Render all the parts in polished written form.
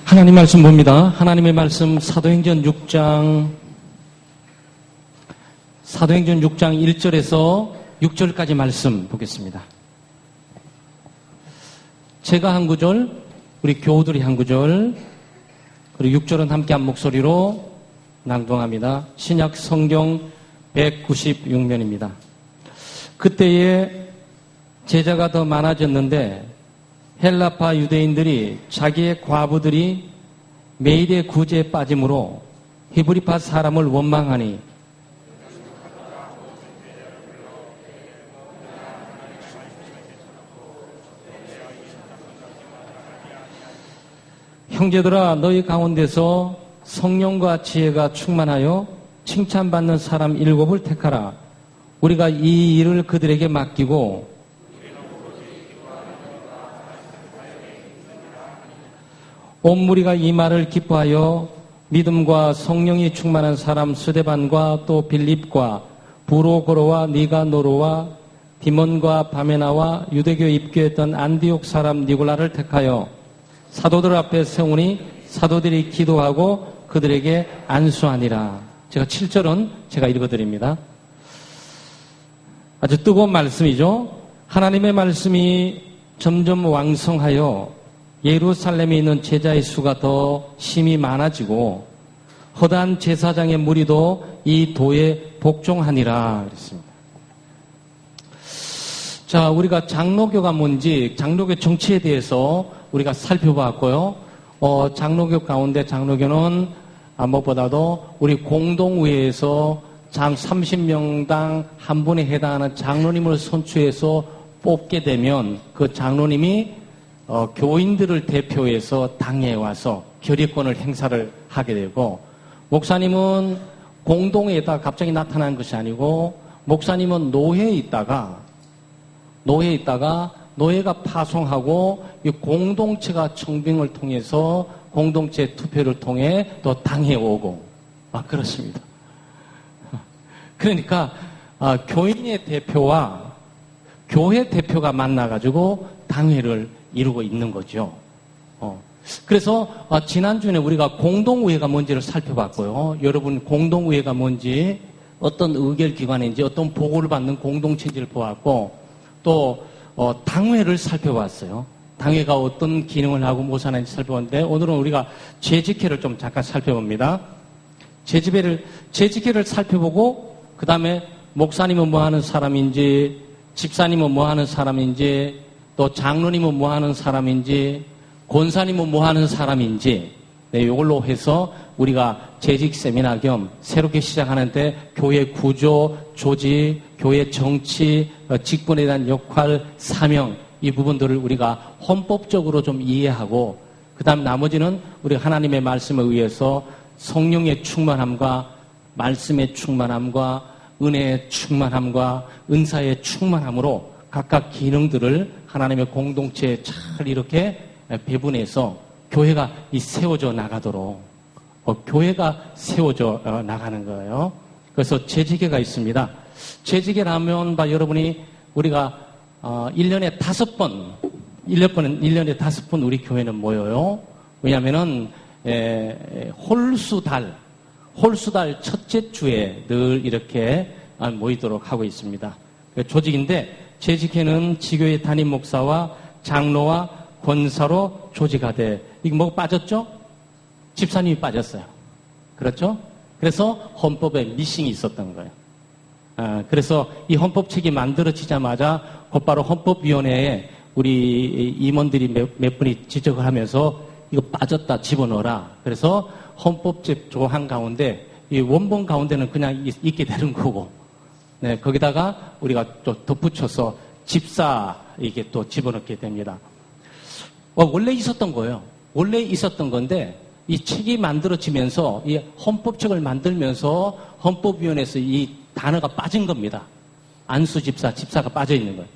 하나님 말씀 봅니다. 하나님의 말씀 사도행전 6장 1절에서 6절까지 말씀 보겠습니다. 제가 한 구절, 우리 교우들이 한 구절, 그리고 6절은 함께 한 목소리로 낭독합니다. 신약 성경 196면입니다. 그때에 제자가 더 많아졌는데 헬라파 유대인들이 자기의 과부들이 매일의 구제에 빠짐으로 히브리파 사람을 원망하니 형제들아 너희 가운데서 성령과 지혜가 충만하여 칭찬받는 사람 7을 택하라. 우리가 이 일을 그들에게 맡기고 온 무리가 이 말을 기뻐하여 믿음과 성령이 충만한 사람 스데반과 또 빌립과 부로고로와 니가노로와 디몬과 바메나와 유대교에 입교했던 안디옥 사람 니골라를 택하여 사도들 앞에 세우니 사도들이 기도하고 그들에게 안수하니라. 제가 7절은 제가 읽어드립니다. 아주 뜨거운 말씀이죠. 하나님의 말씀이 점점 왕성하여 예루살렘에 있는 제자의 수가 더 심히 많아지고 허다한 제사장의 무리도 이 도에 복종하니라 그랬습니다. 자, 우리가 장로교가 뭔지 장로교 정치에 대해서 우리가 살펴봤고요. 장로교 가운데 장로교는 무엇보다도 우리 공동의회에서 장 30명당 한 분에 해당하는 장로님을 선출해서 뽑게 되면 그 장로님이 교인들을 대표해서 당에 와서 결의권을 행사를 하게 되고, 목사님은 공동회에다 갑자기 나타난 것이 아니고 목사님은 노회에 있다가 노회가 파송하고 이 공동체가 청빙을 통해서 공동체 투표를 통해 또 당에 오고 그렇습니다. 그러니까 교인의 대표와 교회 대표가 만나가지고 당회를 이루고 있는 거죠. 그래서 지난주에 우리가 공동의회가 뭔지를 살펴봤고요. 여러분 공동의회가 뭔지, 어떤 의결기관인지, 어떤 보고를 받는 공동체인지를 보았고, 또 당회를 살펴봤어요. 당회가 어떤 기능을 하고 무엇을 하는지 살펴봤는데, 오늘은 우리가 재직회를 좀 잠깐 살펴봅니다. 재직회를 살펴보고, 그 다음에 목사님은 뭐 하는 사람인지, 집사님은 뭐 하는 사람인지, 또 장로님은 뭐 하는 사람인지, 권사님은 뭐 하는 사람인지, 이걸로 해서 우리가 재직 세미나 겸 새롭게 시작하는데 교회 구조, 조직, 교회 정치, 직분에 대한 역할, 사명, 이 부분들을 우리가 헌법적으로 좀 이해하고, 그 다음 나머지는 우리 하나님의 말씀에 의해서 성령의 충만함과 말씀의 충만함과 은혜의 충만함과 은사의 충만함으로 각각 기능들을 하나님의 공동체에 잘 이렇게 배분해서 교회가 세워져 나가도록, 교회가 세워져 나가는 거예요. 그래서 재직회가 있습니다. 재직회라면 여러분이 우리가 1년에 5번 우리 교회는 모여요. 왜냐하면은 홀수달 첫째 주에 늘 이렇게 모이도록 하고 있습니다. 조직인데, 재직회는 지교회 담임 목사와 장로와 권사로 조직하되, 이거 뭐 빠졌죠? 집사님이 빠졌어요. 그렇죠? 그래서 헌법에 미싱이 있었던 거예요. 그래서 이 헌법책이 만들어지자마자 곧바로 헌법위원회에 우리 임원들이 몇 분이 지적을 하면서 이거 빠졌다, 집어넣어라. 그래서 헌법책 조항 가운데, 이 원본 가운데는 그냥 있게 되는 거고, 거기다가 우리가 또 덧붙여서 집사 이게 또 집어넣게 됩니다. 원래 있었던 거예요. 원래 있었던 건데, 이 책이 만들어지면서, 이 헌법책을 만들면서 헌법위원회에서 이 단어가 빠진 겁니다. 안수 집사가 빠져 있는 거예요.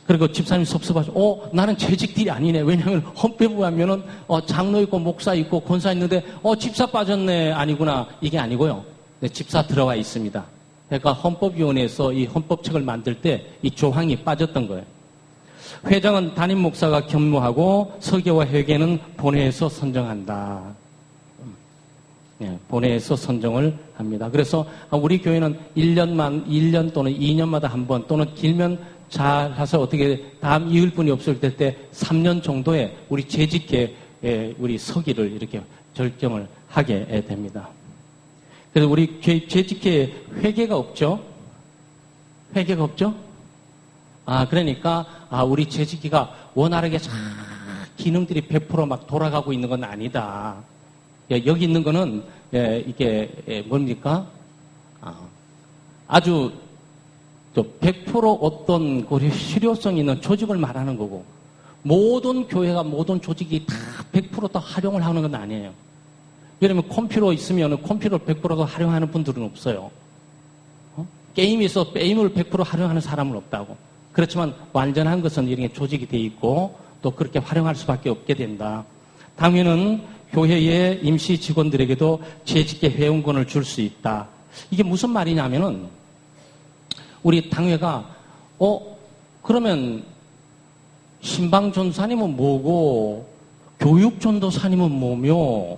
그리고 집사님 섭섭하죠. 나는 재직들이 아니네. 왜냐하면 헌법에 보면은 장로 있고 목사 있고 권사 있는데 집사 빠졌네. 아니구나. 이게 아니고요. 집사 들어와 있습니다. 그러니까 헌법위원회에서 이 헌법책을 만들 때 이 조항이 빠졌던 거예요. 회장은 담임 목사가 겸무하고 서기와 회계는 본회에서 선정한다. 예, 본회에서 선정을 합니다. 그래서 우리 교회는 1년 또는 2년마다 한 번 또는 길면 잘 해서 어떻게 다음 이을 분이 없을 때 3년 정도에 우리 재직회 우리 서기를 이렇게 결정을 하게 됩니다. 그래서 우리 재직회 회계가 없죠? 회계가 없죠? 그러니까 우리 재직회가 원활하게 잘 기능들이 100% 돌아가고 있는 건 아니다. 여기 있는 거는 이게 뭡니까? 아주 100% 어떤 실효성 있는 조직을 말하는 거고 모든 교회가 모든 조직이 다 100% 다 활용을 하는 건 아니에요. 예를 들면 컴퓨터 있으면 컴퓨터를 100% 활용하는 분들은 없어요. 게임이 있어 게임을 100% 활용하는 사람은 없다고. 그렇지만 완전한 것은 이렇게 조직이 돼 있고 또 그렇게 활용할 수밖에 없게 된다. 당회는 교회의 임시 직원들에게도 재직계 회원권을 줄 수 있다. 이게 무슨 말이냐면은 우리 당회가 그러면 신방전도사님은 뭐고 교육전도사님은 뭐며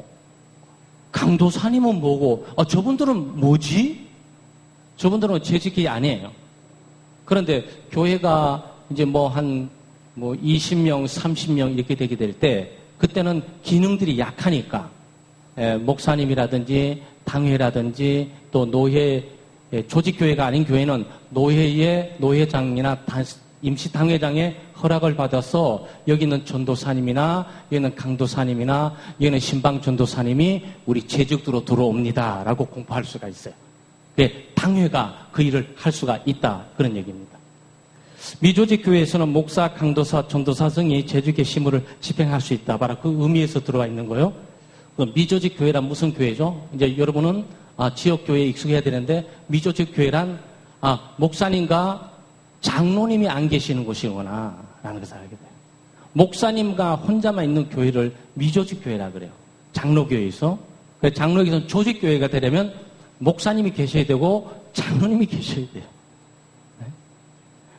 강도사님은 뭐고 저분들은 뭐지? 저분들은 재직이 아니에요. 그런데 교회가 이제 한 20명, 30명 이렇게 되게 될 때 그때는 기능들이 약하니까 목사님이라든지 당회라든지 또 노회 조직교회가 아닌 교회는 노회의 노회장이나 임시 당회장의 허락을 받아서 여기는 전도사님이나 여기는 강도사님이나 여기는 신방전도사님이 우리 재직으로 들어옵니다 라고 공포할 수가 있어요. 당회가 그 일을 할 수가 있다 그런 얘기입니다. 미조직 교회에서는 목사, 강도사, 전도사 등이 재직의 시무를 집행할 수 있다. 바로 그 의미에서 들어와 있는 거예요. 미조직 교회란 무슨 교회죠? 이제 여러분은 지역 교회에 익숙해야 되는데 미조직 교회란 목사님과 장로님이 안 계시는 곳이구나 라는 것을 알게 돼요. 목사님과 혼자만 있는 교회를 미조직 교회라 그래요. 장로교회에서. 장로교회에서 조직 교회가 되려면 목사님이 계셔야 되고 장로님이 계셔야 돼요.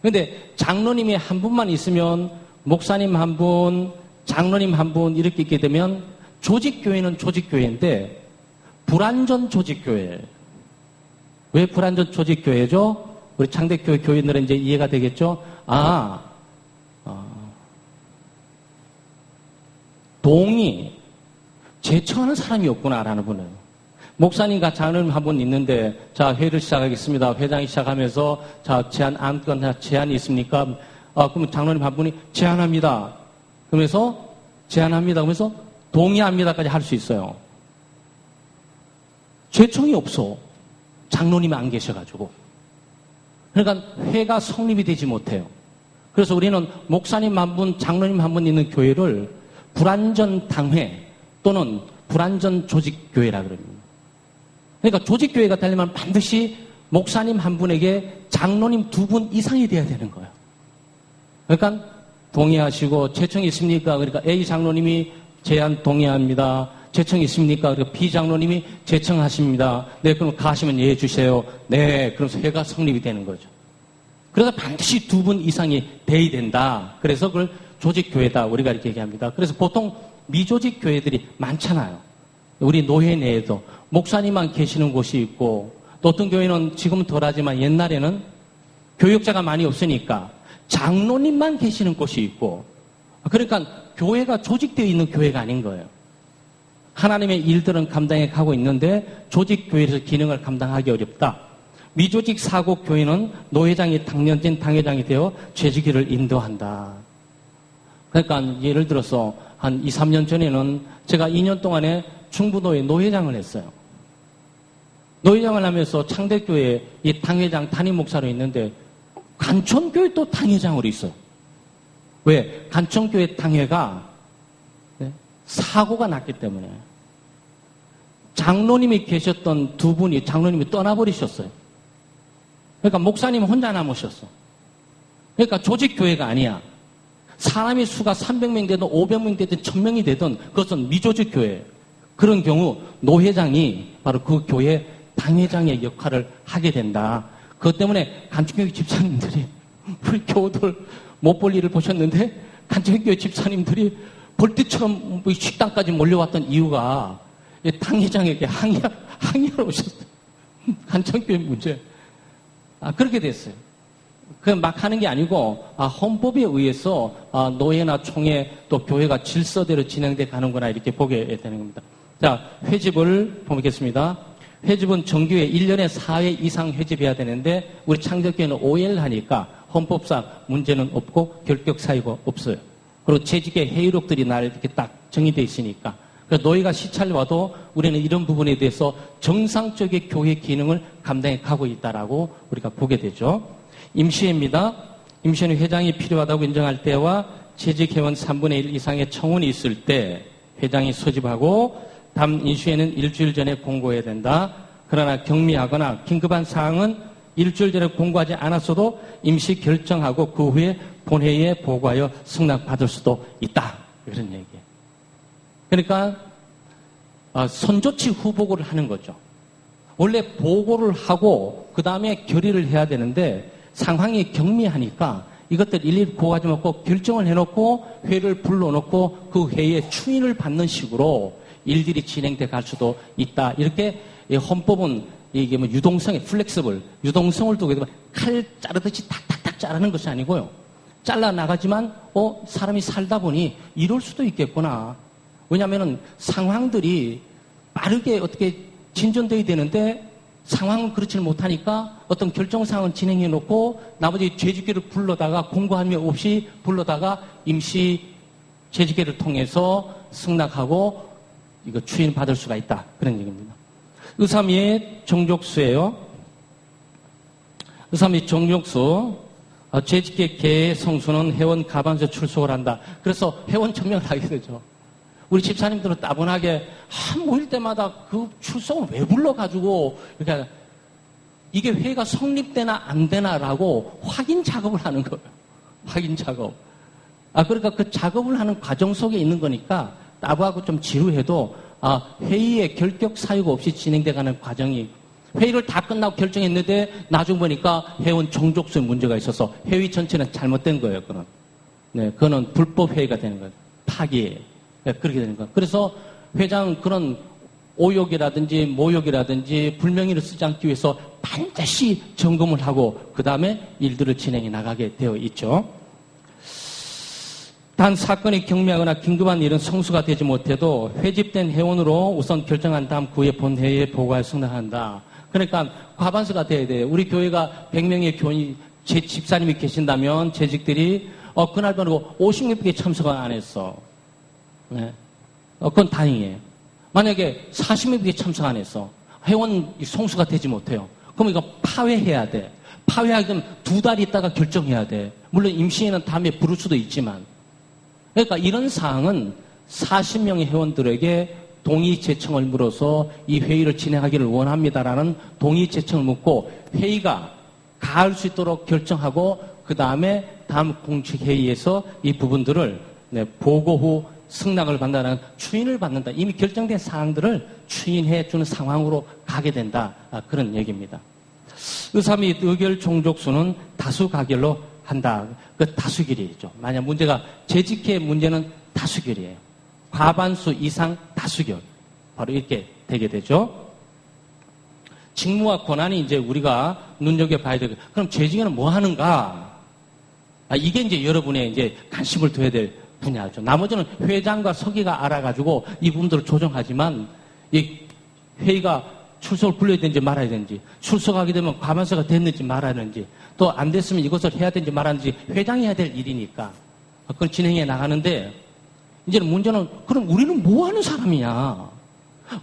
그런데 장로님이 한 분만 있으면 목사님 한 분, 장로님 한 분 이렇게 있게 되면 조직교회는 조직교회인데 불완전 조직교회. 왜 불완전 조직교회죠? 우리 창대교회 교인들은 이제 이해가 되겠죠? 동의, 제청하는 사람이 없구나라는 분은. 목사님과 장로님 한 분 있는데, 자, 회의를 시작하겠습니다. 회장이 시작하면서, 자, 아무거나 제안이 있습니까? 그러면 장로님 한 분이 제안합니다. 그러면서, 제안합니다. 그러면서, 동의합니다까지 할 수 있어요. 제청이 없어. 장로님이 안 계셔가지고. 그러니까 회가 성립이 되지 못해요. 그래서 우리는 목사님 한 분, 장로님 한 분 있는 교회를 불완전 당회 또는 불완전 조직교회라 그럽니다. 그러니까 조직교회가 되려면 반드시 목사님 한 분에게 장로님 2분 이상이 돼야 되는 거예요. 그러니까 동의하시고 제청이 있습니까? 그러니까 A 장로님이 제안 동의합니다. 제청이 있습니까? 그러니까 B 장로님이 제청하십니다. 네, 그럼 가시면 예 주세요. 네, 그래서 회가 성립이 되는 거죠. 그래서 반드시 2분 이상이 돼야 된다. 그래서 그걸 조직교회다. 우리가 이렇게 얘기합니다. 그래서 보통 미조직 교회들이 많잖아요. 우리 노회 내에도 목사님만 계시는 곳이 있고 또 어떤 교회는 지금은 덜하지만 옛날에는 교육자가 많이 없으니까 장로님만 계시는 곳이 있고 그러니까 교회가 조직되어 있는 교회가 아닌 거예요. 하나님의 일들은 감당해 가고 있는데 조직교회에서 기능을 감당하기 어렵다. 미조직 사국 교회는 노회장이 당년진 당회장이 되어 재직기를 인도한다. 그러니까 예를 들어서 한 2, 3년 전에는 제가 2년 동안에 충북노회 노회장을 했어요. 노회장을 하면서 창대교회에 이 당회장 담임 목사로 있는데 간천교회 또 당회장으로 있어요. 왜? 간천교회 당회가 사고가 났기 때문에 장로님이 계셨던 2분이 장로님이 떠나버리셨어요. 그러니까 목사님 혼자 남으셨어. 그러니까 조직교회가 아니야. 사람의 수가 300명 되든 500명 되든 1000명이 되든 그것은 미조직교회. 그런 경우 노회장이 바로 그 교회 당회장의 역할을 하게 된다. 그것 때문에 간축교회 집사님들이 우리 교우들 못 볼 일을 보셨는데 간청교회 집사님들이 벌떼처럼 식당까지 몰려왔던 이유가 당회장에게 항의하러 오셨어요. 간청교회 문제. 그렇게 됐어요. 그 막 하는 게 아니고 헌법에 의해서 노예나 총회 또 교회가 질서대로 진행돼 가는구나 이렇게 보게 되는 겁니다. 자, 회집을 보겠습니다. 회집은 정규에 1년에 4회 이상 회집해야 되는데 우리 창덕교회는 5회를 하니까 헌법상 문제는 없고 결격 사유가 없어요. 그리고 재직의 회의록들이 날 이렇게 딱 정의되어 있으니까. 그래서 노예가 시찰 와도 우리는 이런 부분에 대해서 정상적인 교회 기능을 감당해 가고 있다라고 우리가 보게 되죠. 임시회입니다. 임시회는 회장이 필요하다고 인정할 때와 재직 회원 3분의 1 이상의 청원이 있을 때 회장이 소집하고 다음 임시회는 일주일 전에 공고해야 된다. 그러나 경미하거나 긴급한 사항은 일주일 전에 공고하지 않았어도 임시 결정하고 그 후에 본회의에 보고하여 승낙받을 수도 있다. 이런 얘기예요. 그러니까 선조치 후보고를 하는 거죠. 원래 보고를 하고 그 다음에 결의를 해야 되는데 상황이 경미하니까 이것들 일일이 보고하지 않고 결정을 해놓고 회의를 불러놓고 그 회의에 추인을 받는 식으로 일들이 진행돼 갈 수도 있다. 이렇게 헌법은 이게 뭐 유동성에 플렉서블, 유동성을 두고 칼 자르듯이 탁탁탁 자르는 것이 아니고요. 잘라 나가지만 사람이 살다 보니 이럴 수도 있겠구나. 왜냐하면은 상황들이 빠르게 어떻게 진전돼야 되는데 상황은 그렇지 못하니까 어떤 결정사항을 진행해 놓고 나머지 재직회를 불러다가 공고함이 없이 불러다가 임시 재직회를 통해서 승낙하고 이거 추인 받을 수가 있다. 그런 얘기입니다. 의사미의 정족수예요. 의사미 정족수. 재직회 개의 성수는 회원 가반수 출석을 한다. 그래서 회원 증명을 하게 되죠. 우리 집사님들은 따분하게 한 모일 때마다 그 출석을 왜 불러가지고 이렇게 이게 회의가 성립되나 안 되나라고 확인 작업을 하는 거예요. 확인 작업. 그러니까 그 작업을 하는 과정 속에 있는 거니까 따분하고 좀 지루해도 회의에 결격 사유가 없이 진행돼가는 과정이 회의를 다 끝나고 결정했는데 나중 보니까 회원 정족수에 문제가 있어서 회의 전체는 잘못된 거예요. 그건. 네, 그거는 불법 회의가 되는 거예요. 파기예요. 네, 그렇게 되는 거예요. 그래서 회장 그런 오욕이라든지 모욕이라든지 불명예를 쓰지 않기 위해서 반드시 점검을 하고 그 다음에 일들을 진행해 나가게 되어 있죠. 단 사건이 경미하거나 긴급한 일은 성수가 되지 못해도 회집된 회원으로 우선 결정한 다음 그 후에 본회의에 보고하여 승낙한다. 그러니까 과반수가 돼야 돼요. 우리 교회가 100명의 교인, 제 집사님이 계신다면 재직들이 그날 보고 50명밖에 참석을 안 했어. 네. 그건 다행이에요. 만약에 40명밖에 참석 안 했어. 회원 성수가 되지 못해요. 그럼 이거 파회해야 돼. 파회하기 전 2달 있다가 결정해야 돼. 물론 임시회는 다음에 부를 수도 있지만. 그러니까 이런 사항은 40명의 회원들에게 동의 제청을 물어서 이 회의를 진행하기를 원합니다라는 동의 제청을 묻고 회의가 가할 수 있도록 결정하고 그 다음에 다음 공식회의에서 이 부분들을 보고 후 승낙을 받는다는 추인을 받는다. 이미 결정된 사항들을 추인해 주는 상황으로 가게 된다. 그런 얘기입니다. 의사 및 의결 종족수는 다수 가결로 한다. 그 다수결이죠. 만약 문제가 재직회 문제는 다수결이에요. 과반수 이상 다수결. 바로 이렇게 되게 되죠. 직무와 권한이 이제 우리가 눈여겨봐야 되고, 그럼 재직에는 뭐 하는가? 이게 이제 여러분의 이제 관심을 둬야 될 분야죠. 나머지는 회장과 서기가 알아가지고 이 부분들을 조정하지만, 이 회의가 출석을 불러야 되는지 말아야 되는지, 출석하게 되면 과반수가 됐는지 말아야 되는지, 또 안 됐으면 이것을 해야 되는지 말아야 되는지 회장이 해야 될 일이니까 그걸 진행해 나가는데, 이제는 문제는 그럼 우리는 뭐 하는 사람이냐?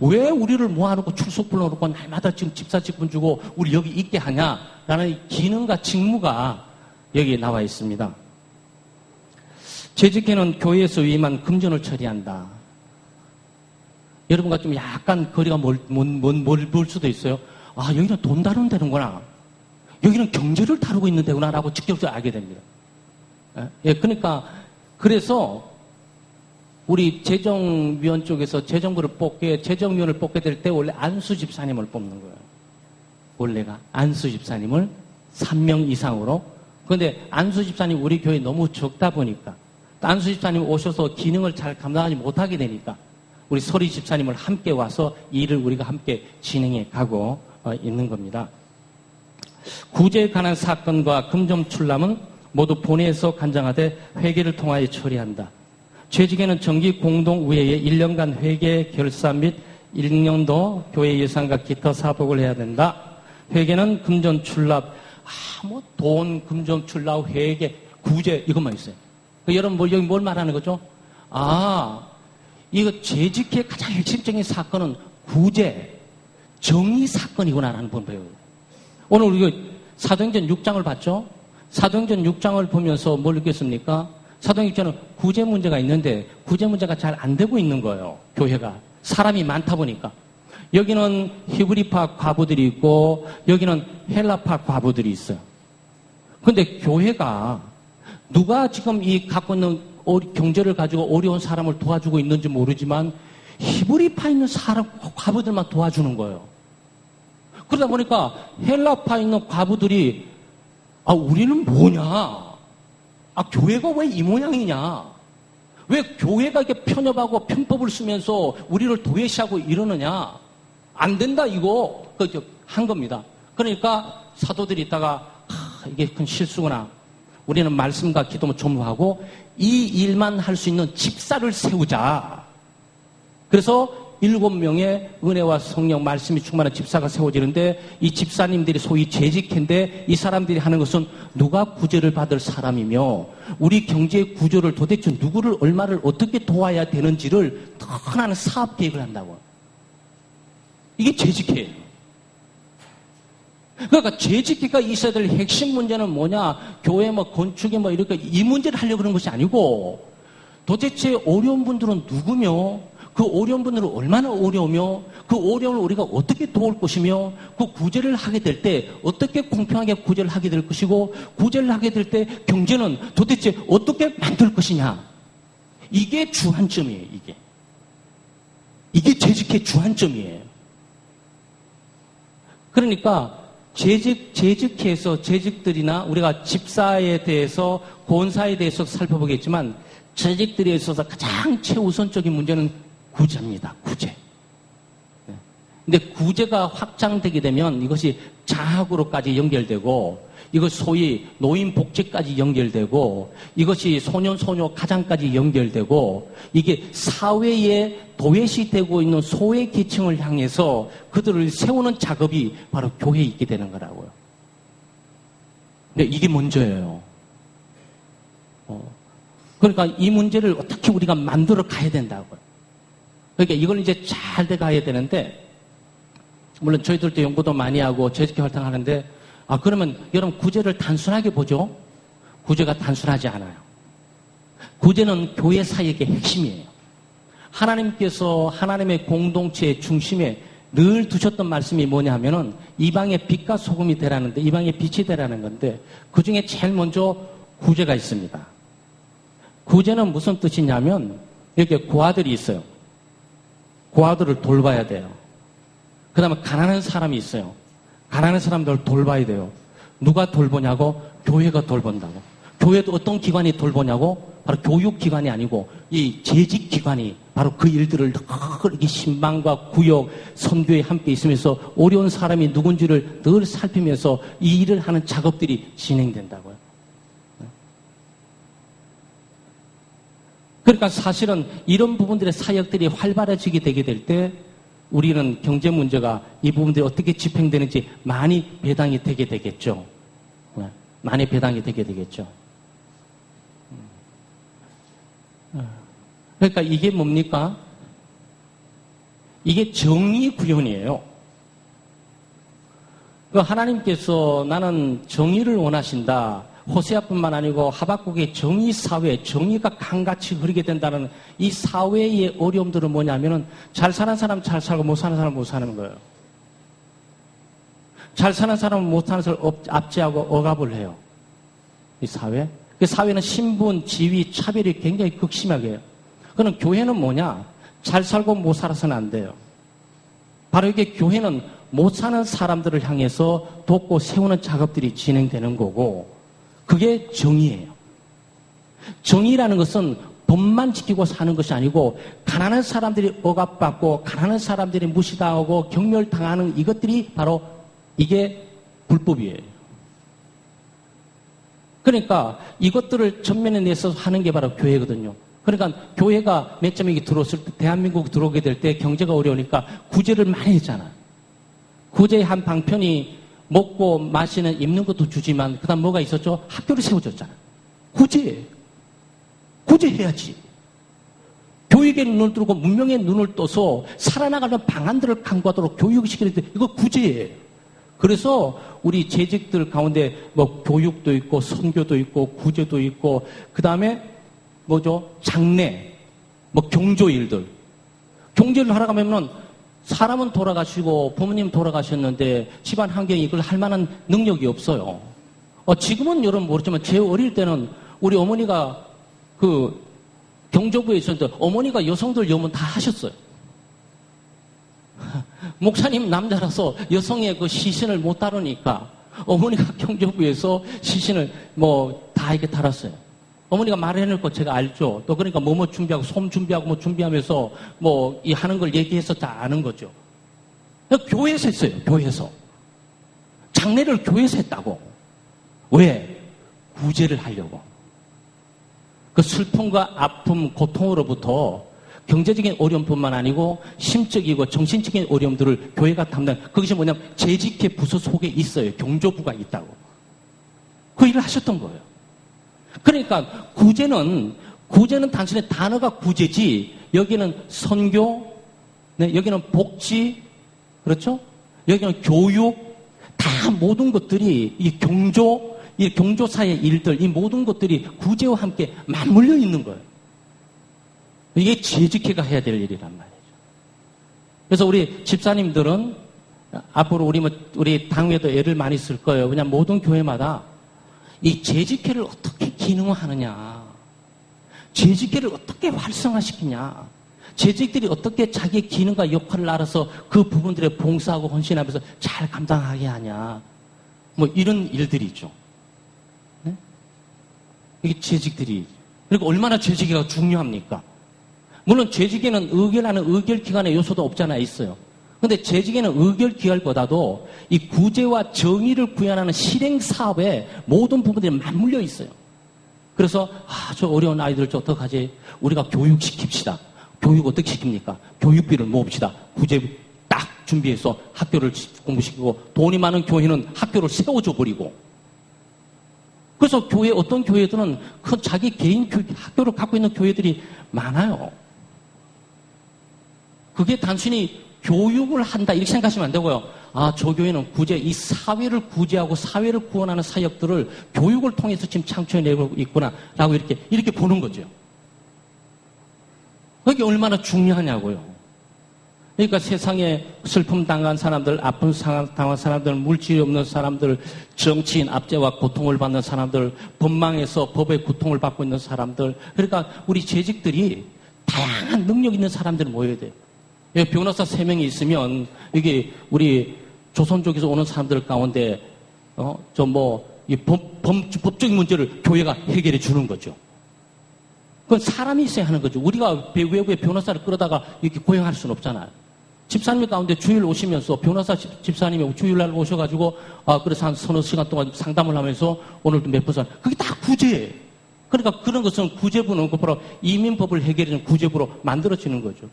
왜 우리를 모아놓고 출석 불러놓고 날마다 지금 집사 직분 주고 우리 여기 있게 하냐라는 기능과 직무가 여기에 나와 있습니다. 재직회는 교회에서 위임한 금전을 처리한다. 여러분과 좀 약간 거리가 멀 수도 있어요. 여기는 돈 다루는 데는구나. 여기는 경제를 다루고 있는 데구나라고 직접적으로 알게 됩니다. 그러니까 그래서 우리 재정위원 쪽에서 재정위원을 뽑게 될 때 원래 안수 집사님을 뽑는 거예요. 원래가 안수 집사님을 3명 이상으로 그런데 안수 집사님 우리 교회에 너무 적다 보니까 또 안수 집사님 오셔서 기능을 잘 감당하지 못하게 되니까 우리 서리 집사님을 함께 와서 이 일을 우리가 함께 진행해 가고 있는 겁니다. 구제에 관한 사건과 금전 출납은 모두 본회에서 간장하되 회계를 통하여 처리한다. 죄직에는 정기 공동의회에 1년간 회계 결산 및 1년도 교회 예산과 기타 사복을 해야 된다. 회계는 금전 출납, 돈, 금전 출납, 회계, 구제 이것만 있어요. 여러분 여기 뭘 말하는 거죠? 이거 재직의 가장 핵심적인 사건은 구제, 정의 사건이구나라는 걸 배워요. 오늘 우리가 사도행전 6장을 봤죠? 사도행전 6장을 보면서 뭘 느꼈습니까? 사도행전은 구제 문제가 있는데 구제 문제가 잘 안 되고 있는 거예요. 교회가. 사람이 많다 보니까. 여기는 히브리파 과부들이 있고 여기는 헬라파 과부들이 있어요. 그런데 교회가 누가 지금 이 갖고 있는 경제를 가지고 어려운 사람을 도와주고 있는지 모르지만 히브리파 있는 사람 과부들만 도와주는 거예요. 그러다 보니까 헬라파 있는 과부들이 우리는 뭐냐? 교회가 왜 이 모양이냐? 왜 교회가 이렇게 편협하고 편법을 쓰면서 우리를 도외시하고 이러느냐? 안 된다 이거 한 겁니다. 그러니까 사도들이 있다가 이게 큰 실수구나. 우리는 말씀과 기도만 전무하고 이 일만 할 수 있는 집사를 세우자. 그래서 7명의 은혜와 성령 말씀이 충만한 집사가 세워지는데 이 집사님들이 소위 재직인데 이 사람들이 하는 것은 누가 구제를 받을 사람이며 우리 경제의 구조를 도대체 누구를 얼마를 어떻게 도와야 되는지를 더 하나는 사업 계획을 한다고. 이게 재직회예요. 그러니까 재직회가 있어야 될 핵심 문제는 뭐냐? 교회 건축이 이렇게 이 문제를 하려고 그러는 것이 아니고 도대체 어려운 분들은 누구며 그 어려운 분들은 얼마나 어려우며 그 어려움을 우리가 어떻게 도울 것이며 그 구제를 하게 될 때 어떻게 공평하게 구제를 하게 될 것이고 구제를 하게 될 때 경제는 도대체 어떻게 만들 것이냐. 이게 주안점이에요. 이게 재직의 주안점이에요. 그러니까 재직해서 재직들이나 우리가 집사에 대해서 권사에 대해서 살펴보겠지만 재직들에 있어서 가장 최우선적인 문제는 구제입니다. 구제. 근데 구제가 확장되게 되면 이것이 장학으로까지 연결되고 이것 소위 노인복지까지 연결되고 이것이 소년소녀 가장까지 연결되고 이게 사회에 도외시되고 있는 소외계층을 향해서 그들을 세우는 작업이 바로 교회에 있게 되는 거라고요. 근데 이게 먼저예요. 그러니까 이 문제를 어떻게 우리가 만들어 가야 된다고요. 그러니까 이걸 이제 잘 돼 가야 되는데 물론 저희들도 연구도 많이 하고 재직회 활동하는데 그러면 여러분 구제를 단순하게 보죠. 구제가 단순하지 않아요. 구제는 교회 사역의 핵심이에요. 하나님께서 하나님의 공동체의 중심에 늘 두셨던 말씀이 뭐냐 하면은 이방의 빛과 소금이 되라는데 이방의 빛이 되라는 건데 그중에 제일 먼저 구제가 있습니다. 구제는 무슨 뜻이냐면 이렇게 고아들이 있어요. 고아들을 돌봐야 돼요. 그 다음에 가난한 사람이 있어요. 가난한 사람들을 돌봐야 돼요. 누가 돌보냐고? 교회가 돌본다고. 교회도 어떤 기관이 돌보냐고? 바로 교육기관이 아니고 이 재직기관이 바로 그 일들을 늘 신방과 구역, 선교에 함께 있으면서 어려운 사람이 누군지를 늘 살피면서 이 일을 하는 작업들이 진행된다고요. 그러니까 사실은 이런 부분들의 사역들이 활발해지게 되게 될 때 우리는 경제 문제가 이 부분들이 어떻게 집행되는지 많이 배당이 되게 되겠죠. 많이 배당이 되게 되겠죠. 그러니까 이게 뭡니까? 이게 정의 구현이에요. 하나님께서 나는 정의를 원하신다. 호세아뿐만 아니고 하박국의 정의 사회, 정의가 강같이 흐르게 된다는 이 사회의 어려움들은 뭐냐면은 잘 사는 사람 잘 살고 못 사는 사람 못 사는 거예요. 잘 사는 사람은 못 사는 사람을 압제하고 억압을 해요. 이 사회. 그 사회는 신분, 지위, 차별이 굉장히 극심하게 해요. 그럼 교회는 뭐냐? 잘 살고 못 살아서는 안 돼요. 바로 이게 교회는 못 사는 사람들을 향해서 돕고 세우는 작업들이 진행되는 거고 그게 정의예요. 정의라는 것은 법만 지키고 사는 것이 아니고 가난한 사람들이 억압받고 가난한 사람들이 무시당하고 경멸당하는 이것들이 바로 이게 불법이에요. 그러니까 이것들을 전면에 내서 하는 게 바로 교회거든요. 그러니까 교회가 맨 처음에 들어왔을 때 대한민국 들어오게 될 때 경제가 어려우니까 구제를 많이 했잖아. 구제의 한 방편이 먹고 마시는 입는 것도 주지만 그다음 뭐가 있었죠? 학교를 세워줬잖아. 구제해야지. 교육에 눈을 뜨고 문명에 눈을 떠서 살아나가는 방안들을 강구하도록 교육시키는데 이거 구제예요. 그래서 우리 재직들 가운데 뭐 교육도 있고 선교도 있고 구제도 있고 그다음에 뭐죠? 장례, 뭐 경조일들. 경제를 하러 가면은 사람은 돌아가시고 부모님 돌아가셨는데 집안 환경이 이걸 할 만한 능력이 없어요. 지금은 여러분 모르지만 제 어릴 때는 우리 어머니가 그 경조부에 있었는데 어머니가 여성들 염원 다 하셨어요. 목사님 남자라서 여성의 그 시신을 못 다루니까 어머니가 경조부에서 시신을 뭐 다 이렇게 달았어요. 어머니가 말해놓고 제가 알죠. 또 그러니까 뭐뭐 준비하고 솜 준비하고 뭐 준비하면서 뭐 이 하는 걸 얘기해서 다 아는 거죠. 교회에서 했어요. 교회에서. 장례를 교회에서 했다고. 왜? 구제를 하려고. 그 슬픔과 아픔, 고통으로부터 경제적인 어려움뿐만 아니고 심적이고 정신적인 어려움들을 교회가 담당. 그것이 뭐냐면 재직회 부서 속에 있어요. 경조부가 있다고. 그 일을 하셨던 거예요. 그러니까 구제는 단순히 단어가 구제지 여기는 선교, 네, 여기는 복지, 그렇죠? 여기는 교육, 다 모든 것들이 이 경조사의 일들, 이 모든 것들이 구제와 함께 맞물려 있는 거예요. 이게 재직회가 해야 될 일이란 말이죠. 그래서 우리 집사님들은 앞으로 우리 당회도 애를 많이 쓸 거예요. 그냥 모든 교회마다 이 재직회를 어떻게 기능화하느냐, 재직회를 어떻게 활성화시키냐, 재직들이 어떻게 자기의 기능과 역할을 알아서 그 부분들에 봉사하고 헌신하면서 잘 감당하게 하냐, 뭐 이런 일들이 있죠. 네? 이게 재직들이. 그리고 얼마나 재직회가 중요합니까? 물론 재직에는 의결하는 의결기관의 요소도 없잖아 있어요. 그런데 재직에는 의결기관보다도 이 구제와 정의를 구현하는 실행사업에 모든 부분들이 맞물려 있어요. 그래서 저 어려운 아이들 저 어떡하지? 우리가 교육시킵시다. 교육 어떻게 시킵니까? 교육비를 모읍시다. 구제 딱 준비해서 학교를 공부시키고 돈이 많은 교회는 학교를 세워줘 버리고 그래서 어떤 교회들은 그 자기 개인 학교를 갖고 있는 교회들이 많아요. 그게 단순히 교육을 한다 이렇게 생각하시면 안 되고요. 저 교회는 이 사회를 구제하고 사회를 구원하는 사역들을 교육을 통해서 지금 창출해내고 있구나라고 이렇게 보는 거죠. 그게 얼마나 중요하냐고요. 그러니까 세상에 슬픔 당한 사람들, 아픈 당한 사람들, 물질이 없는 사람들, 정치인 압제와 고통을 받는 사람들, 법망에서 법의 고통을 받고 있는 사람들. 그러니까 우리 재직들이 다양한 능력 있는 사람들이 모여야 돼요. 변호사 3명이 있으면 이게 우리 조선족에서 오는 사람들 가운데 법적인 문제를 교회가 해결해 주는 거죠. 그건 사람이 있어야 하는 거죠. 우리가 외부에 변호사를 끌어다가 이렇게 고용할 수는 없잖아요. 집사님 가운데 주일 오시면서 변호사 집사님이 주일날 오셔가지고 그래서 한 서너 시간 동안 상담을 하면서 오늘도 몇 퍼센트 그게 다 구제예요. 그러니까 그런 것은 구제부는 곧바로 이민법을 해결해주는 구제부로 만들어지는 거죠.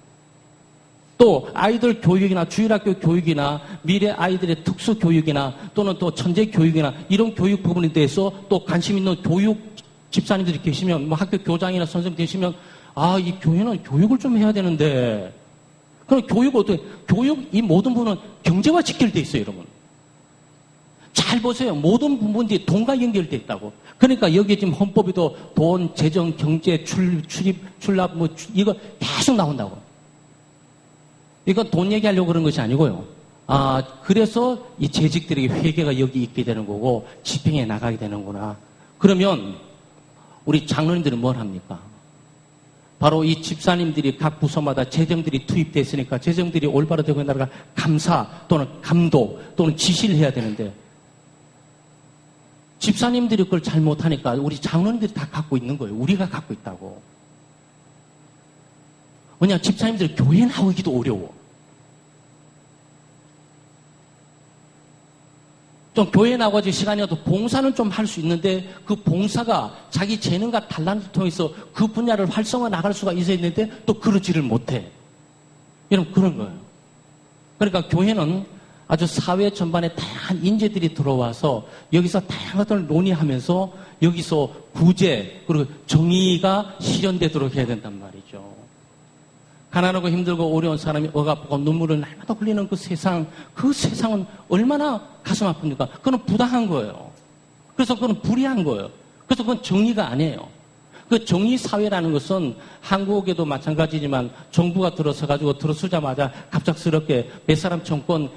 또 아이들 교육이나 주일학교 교육이나 미래 아이들의 특수 교육이나 또는 또 천재 교육이나 이런 교육 부분에 대해서 또 관심 있는 교육 집사님들이 계시면 뭐 학교 교장이나 선생님 되시면 이 교회는 교육을 좀 해야 되는데 그럼 교육 이 모든 부분은 경제와 직결돼 있어요, 여러분. 잘 보세요. 모든 부분들이 돈과 연결돼 있다고. 그러니까 여기 지금 헌법에도 돈, 재정, 경제, 출입, 출납 이거 계속 나온다고. 이건 돈 얘기하려고 그런 것이 아니고요. 그래서 이 재직들에게 회계가 여기 있게 되는 거고 집행에 나가게 되는구나. 그러면 우리 장로님들은 뭘 합니까? 바로 이 집사님들이 각 부서마다 재정들이 투입됐으니까 재정들이 올바로 되고 있는 나라가 감사 또는 감독 또는 지시를 해야 되는데 집사님들이 그걸 잘 못하니까 우리 장로님들이 다 갖고 있는 거예요. 우리가 갖고 있다고. 왜냐하면 집사님들이 교회 나오기도 어려워. 좀 교회 나가지고 시간이 나도 봉사는 좀 할 수 있는데 그 봉사가 자기 재능과 달란트를 통해서 그 분야를 활성화 나갈 수가 있어야 되는데 또 그러지를 못해. 여러분 그런 거예요. 그러니까 교회는 아주 사회 전반에 다양한 인재들이 들어와서 여기서 다양한 것들을 논의하면서 여기서 구제 그리고 정의가 실현되도록 해야 된단 말이죠. 가난하고 힘들고 어려운 사람이 억압하고 눈물을 날마다 흘리는 그 세상은 얼마나 가슴 아픕니까? 그건 부당한 거예요. 그래서 그건 불의한 거예요. 그래서 그건 정의가 아니에요. 그 정의사회라는 것은 한국에도 마찬가지지만 정부가 들어서자마자 갑작스럽게 몇 사람 정권,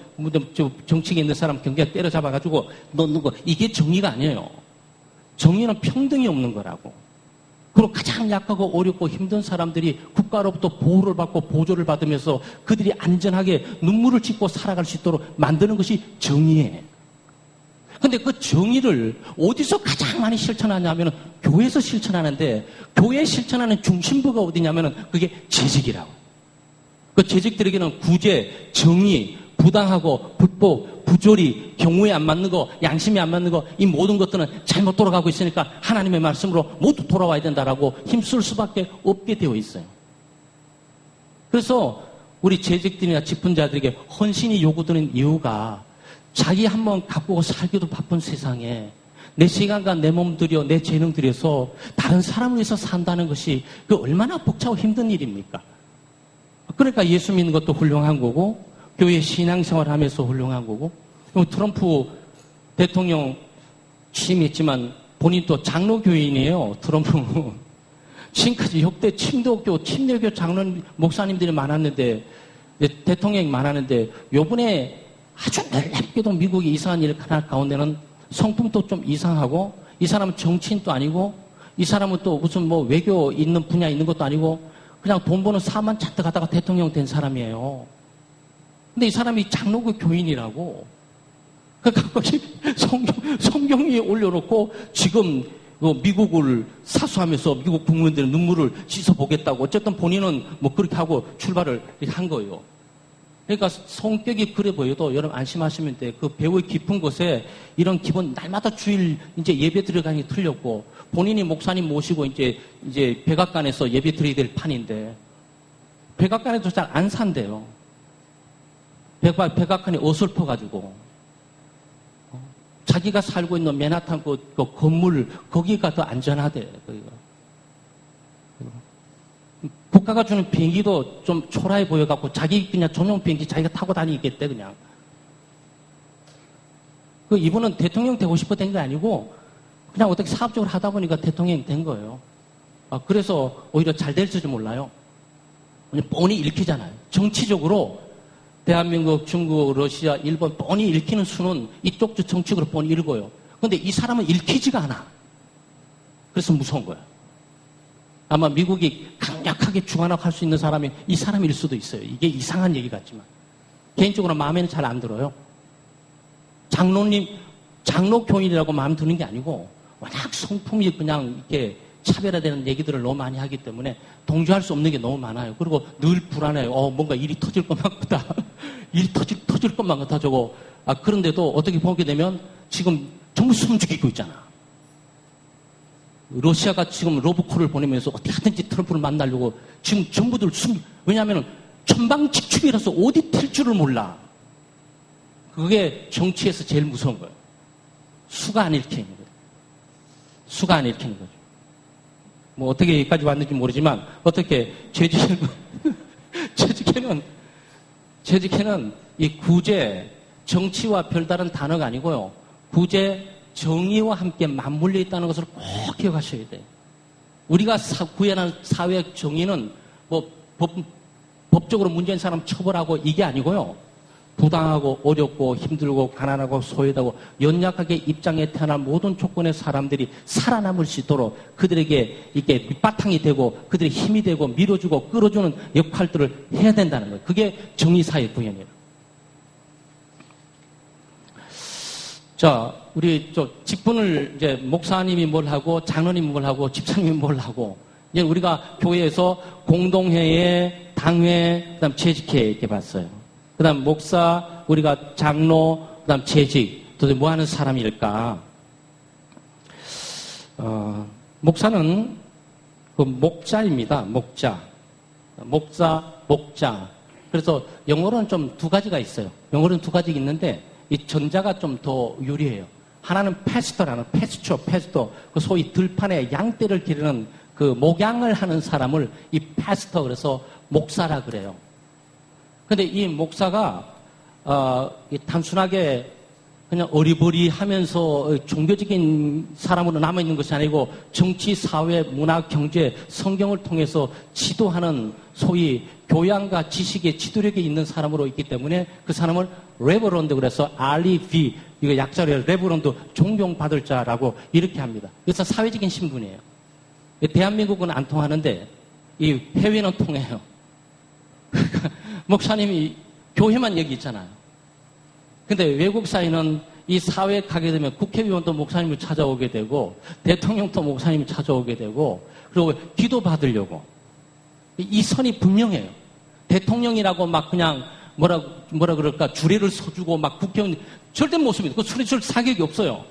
정치에 있는 사람 경제에 때려잡아가지고 넣는 거. 이게 정의가 아니에요. 정의는 평등이 없는 거라고. 그리고 가장 약하고 어렵고 힘든 사람들이 국가로부터 보호를 받고 보조를 받으면서 그들이 안전하게 눈물을 찢고 살아갈 수 있도록 만드는 것이 정의예요. 근데 그 정의를 어디서 가장 많이 실천하냐면 교회에서 실천하는데 교회에 실천하는 중심부가 어디냐면 그게 재직이라고. 그 재직들에게는 구제, 정의, 부당하고 불법, 부조리, 경우에 안 맞는 거, 양심이 안 맞는 거, 이 모든 것들은 잘못 돌아가고 있으니까 하나님의 말씀으로 모두 돌아와야 된다라고 힘쓸 수밖에 없게 되어 있어요. 그래서 우리 재직들이나 직분자들에게 헌신이 요구되는 이유가 자기 한번 가꾸고 살기도 바쁜 세상에 내 시간과 내 몸 들여, 내 재능 들여서 다른 사람을 위해서 산다는 것이 그 얼마나 벅차고 힘든 일입니까? 그러니까 예수 믿는 것도 훌륭한 거고 교회 신앙생활 하면서 훌륭한 거고 트럼프 대통령 취임했지만 본인도 장로교인이에요. 트럼프. 지금까지 역대 침도교, 침례교 장로 목사님들이 많았는데 대통령이 많았는데 요번에 아주 놀랍게도 미국이 이상한 일 하나 가운데는 성품도 좀 이상하고 이 사람은 정치인도 아니고 이 사람은 또 무슨 뭐 외교 있는 분야 있는 것도 아니고 그냥 돈 버는 사만 잔뜩 하다가 대통령 된 사람이에요. 근데 이 사람이 장로교 교인이라고. 그러니까 거기 성경 위에 올려놓고 지금 미국을 사수하면서 미국 국민들의 눈물을 씻어보겠다고 어쨌든 본인은 뭐 그렇게 하고 출발을 한 거예요. 그러니까 성격이 그래 보여도 여러분 안심하시면 돼. 그 배우의 깊은 곳에 이런 기본 날마다 주일 이제 예배 들어가는 게 틀렸고 본인이 목사님 모시고 이제 백악관에서 예배 드려야 될 판인데 백악관에도 잘 안 산대요. 백악관이 어설퍼가지고 자기가 살고 있는 맨하탄 그 건물 거기가 더 안전하대. 거기가. 국가가 주는 비행기도 좀 초라해 보여갖고 자기 그냥 전용 비행기 자기가 타고 다니겠대 그냥. 그 이분은 대통령 되고 싶어 된 게 아니고 그냥 어떻게 사업적으로 하다 보니까 대통령이 된 거예요. 그래서 오히려 잘 될지도 몰라요. 뻔히 읽히잖아요. 정치적으로 대한민국, 중국, 러시아, 일본 뻔히 읽히는 수는 이쪽 정치적으로 뻔히 읽어요. 그런데 이 사람은 읽히지가 않아. 그래서 무서운 거예요. 아마 미국이 강력하게 주관할 수 있는 사람이 이 사람일 수도 있어요. 이게 이상한 얘기 같지만. 개인적으로 마음에는 잘 안 들어요. 장로교인이라고 마음 드는 게 아니고 워낙 성품이 그냥 이렇게 차별화되는 얘기들을 너무 많이 하기 때문에 동조할 수 없는 게 너무 많아요. 그리고 늘 불안해요. 뭔가 일이 터질 것만 같다. 일이 터질 것만 같아 저거. 그런데도 어떻게 보게 되면 지금 전부 숨죽이고 있잖아. 러시아가 지금 로브콜을 보내면서 어떻게 하든지 트럼프를 만나려고 지금 전부들 왜냐하면 천방지축이라서 어디 튈 줄을 몰라. 그게 정치에서 제일 무서운 거예요. 수가 안 읽히는 거예요. 수가 안 읽히는 거죠. 뭐 어떻게 여기까지 왔는지 모르지만 어떻게 재직회는 이 구제, 정치와 별다른 단어가 아니고요. 구제, 정의와 함께 맞물려 있다는 것을 꼭 기억하셔야 돼요. 우리가 구현한 사회 정의는 뭐 법적으로 문제인 사람 처벌하고 이게 아니고요. 부당하고 어렵고 힘들고 가난하고 소외되고 연약하게 입장에 태어난 모든 조건의 사람들이 살아남을 수 있도록 그들에게 이게 밑바탕이 되고 그들의 힘이 되고 밀어주고 끌어주는 역할들을 해야 된다는 거예요. 그게 정의사회 구현이에요. 자, 우리 직분을 이제 목사님이 뭘 하고 장로님이 뭘 하고 집사님이 뭘 하고 이제 우리가 교회에서 공동회에 당회 그다음 재직회 이렇게 봤어요. 그다음 목사 우리가 장로 그다음 재직 도대체 뭐 하는 사람일까? 목사는 그 목자입니다. 목자. 그래서 영어로는 좀 두 가지가 있어요. 영어로는 두 가지가 있는데 이 전자가 좀 더 유리해요. 하나는 패스터라는 패스터 그 소위 들판에 양떼를 기르는 그 목양을 하는 사람을 이 패스터 그래서 목사라 그래요. 근데 이 목사가 단순하게 그냥 어리버리하면서 종교적인 사람으로 남아있는 것이 아니고 정치, 사회, 문화, 경제, 성경을 통해서 지도하는 소위 교양과 지식의 지도력이 있는 사람으로 있기 때문에 그 사람을 레버런드 그래서 REV 이거 약자로 레버런드 존경받을 자라고 이렇게 합니다. 그래서 사회적인 신분이에요. 대한민국은 안 통하는데 이 해외는 통해요. 목사님이 교회만 여기 있잖아요. 근데 외국 사회는 이 사회에 가게 되면 국회의원도 목사님을 찾아오게 되고 대통령도 목사님을 찾아오게 되고 그리고 기도 받으려고 이 선이 분명해요. 대통령이라고 막 그냥 뭐라 그럴까 주례를 서주고 막 국회의원 절대 못 씁니다. 그 수리줄 사격이 없어요.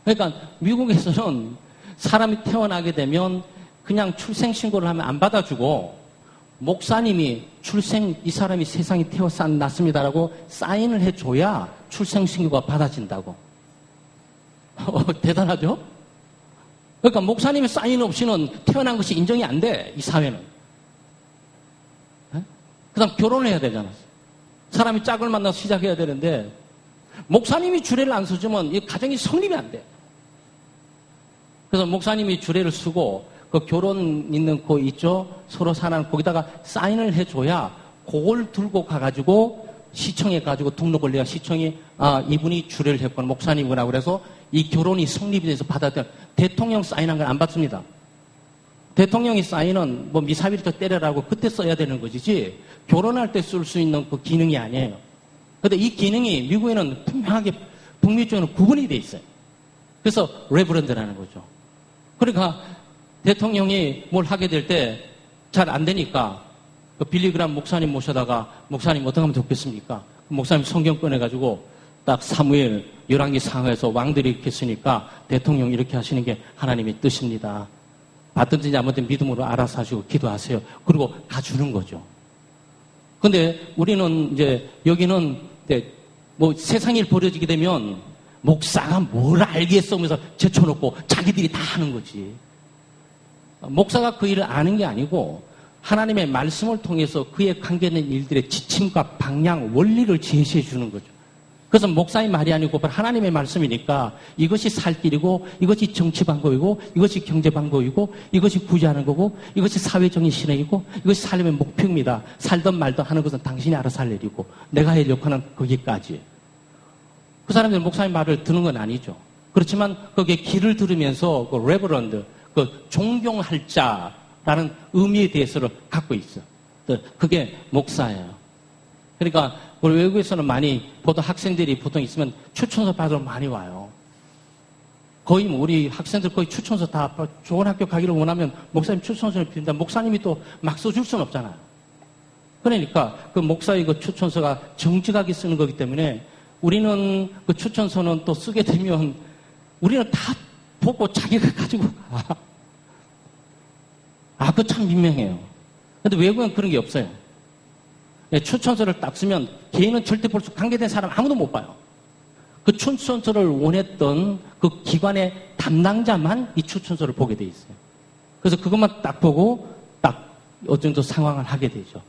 그러니까 미국에서는 사람이 태어나게 되면 그냥 출생신고를 하면 안 받아주고 목사님이 이 사람이 세상에 태어났습니다라고 사인을 해줘야 출생신고가 받아진다고. 대단하죠? 그러니까 목사님의 사인 없이는 태어난 것이 인정이 안 돼, 이 사회는. 그 다음 결혼을 해야 되잖아. 사람이 짝을 만나서 시작해야 되는데, 목사님이 주례를 안 서주면 이 가정이 성립이 안 돼. 그래서 목사님이 주례를 쓰고, 그 결혼 있는 거 있죠? 서로 사는 거기다가 사인을 해줘야 그걸 들고 가가지고 시청에 가지고 등록을 내야 시청이 이분이 주례를 했구나 목사님이구나 그래서 이 결혼이 성립이 돼서 받아들여 대통령 사인한 걸 안 받습니다. 대통령이 사인은 뭐 미사비부터 때려라고 그때 써야 되는 것이지 결혼할 때 쓸 수 있는 그 기능이 아니에요. 근데 이 기능이 미국에는 분명하게 북미 쪽에는 구분이 돼 있어요. 그래서 레브런드라는 거죠. 그러니까 대통령이 뭘 하게 될 때 잘 안 되니까 그 빌리그람 목사님 모셔다가 목사님 어떻게 하면 좋겠습니까? 목사님 성경 꺼내가지고 딱 사무엘 열왕기 상하에서 왕들이 이렇게 쓰니까 대통령이 이렇게 하시는 게 하나님의 뜻입니다. 받든지 안 받든지 믿음으로 알아서 하시고 기도하세요. 그리고 가주는 거죠. 근데 우리는 이제 여기는 이제 뭐 세상 일 벌어지게 되면 목사가 뭘 알겠어 하면서 제쳐놓고 자기들이 다 하는 거지. 목사가 그 일을 아는 게 아니고 하나님의 말씀을 통해서 그에 관계된 일들의 지침과 방향, 원리를 제시해 주는 거죠. 그래서 목사의 말이 아니고 하나님의 말씀이니까 이것이 살 길이고 이것이 정치 방법이고 이것이 경제 방법이고 이것이 구제하는 거고 이것이 사회적인 실행이고 이것이 삶의 목표입니다. 살든 말든 하는 것은 당신이 알아서 할 일이고 내가 할 역할은 거기까지. 그 사람들은 목사의 말을 듣는 건 아니죠. 그렇지만 거기에 귀를 들으면서 그 레버런드 그 존경할 자라는 의미에 대해서를 갖고 있어. 그게 목사예요. 그러니까 우리 외국에서는 많이 보통 학생들이 보통 있으면 추천서 받으러 많이 와요. 거의 우리 학생들 거의 추천서 다 좋은 학교 가기를 원하면 목사님 추천서를 빈다. 목사님이 또 막 써줄 수는 없잖아요. 그러니까 그 목사의 그 추천서가 정직하게 쓰는 거기 때문에 우리는 그 추천서는 또 쓰게 되면 우리는 다 보고 자기가 가지고 가. 그거 참 민망해요. 근데 외국은 그런 게 없어요. 추천서를 딱 쓰면 개인은 절대 볼 수 관계된 사람 아무도 못 봐요. 그 추천서를 원했던 그 기관의 담당자만 이 추천서를 보게 돼 있어요. 그래서 그것만 딱 보고 딱 어느 정도 상황을 하게 되죠.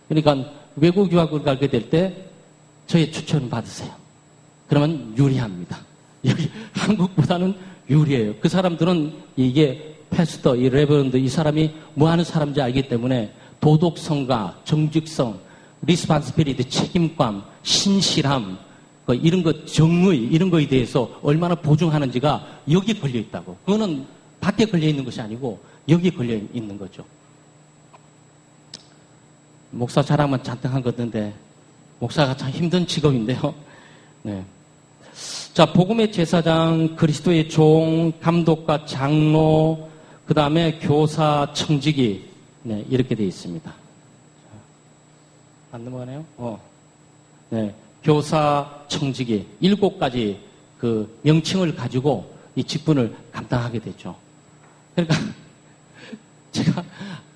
그러니까 외국 유학을 가게 될 때 저의 추천을 받으세요. 그러면 유리합니다. 여기 한국보다는 유리해요. 그 사람들은 이게 패스터, 이 레버런드, 이 사람이 뭐 하는 사람인지 알기 때문에 도덕성과 정직성, 리스판스빌리티, 책임감, 신실함, 이런 것, 정의, 이런 거에 대해서 얼마나 보증하는지가 여기 걸려 있다고. 그거는 밖에 걸려 있는 것이 아니고 여기 걸려 있는 거죠. 목사 자랑만 잔뜩 한 것 같은데 목사가 참 힘든 직업인데요. 네. 자, 복음의 제사장, 그리스도의 종, 감독과 장로, 그 다음에 교사, 청지기, 네, 이렇게 되어 있습니다. 안 넘어가네요? 네, 교사, 청지기, 7가지 그 명칭을 가지고 이 직분을 감당하게 되죠. 그러니까 제가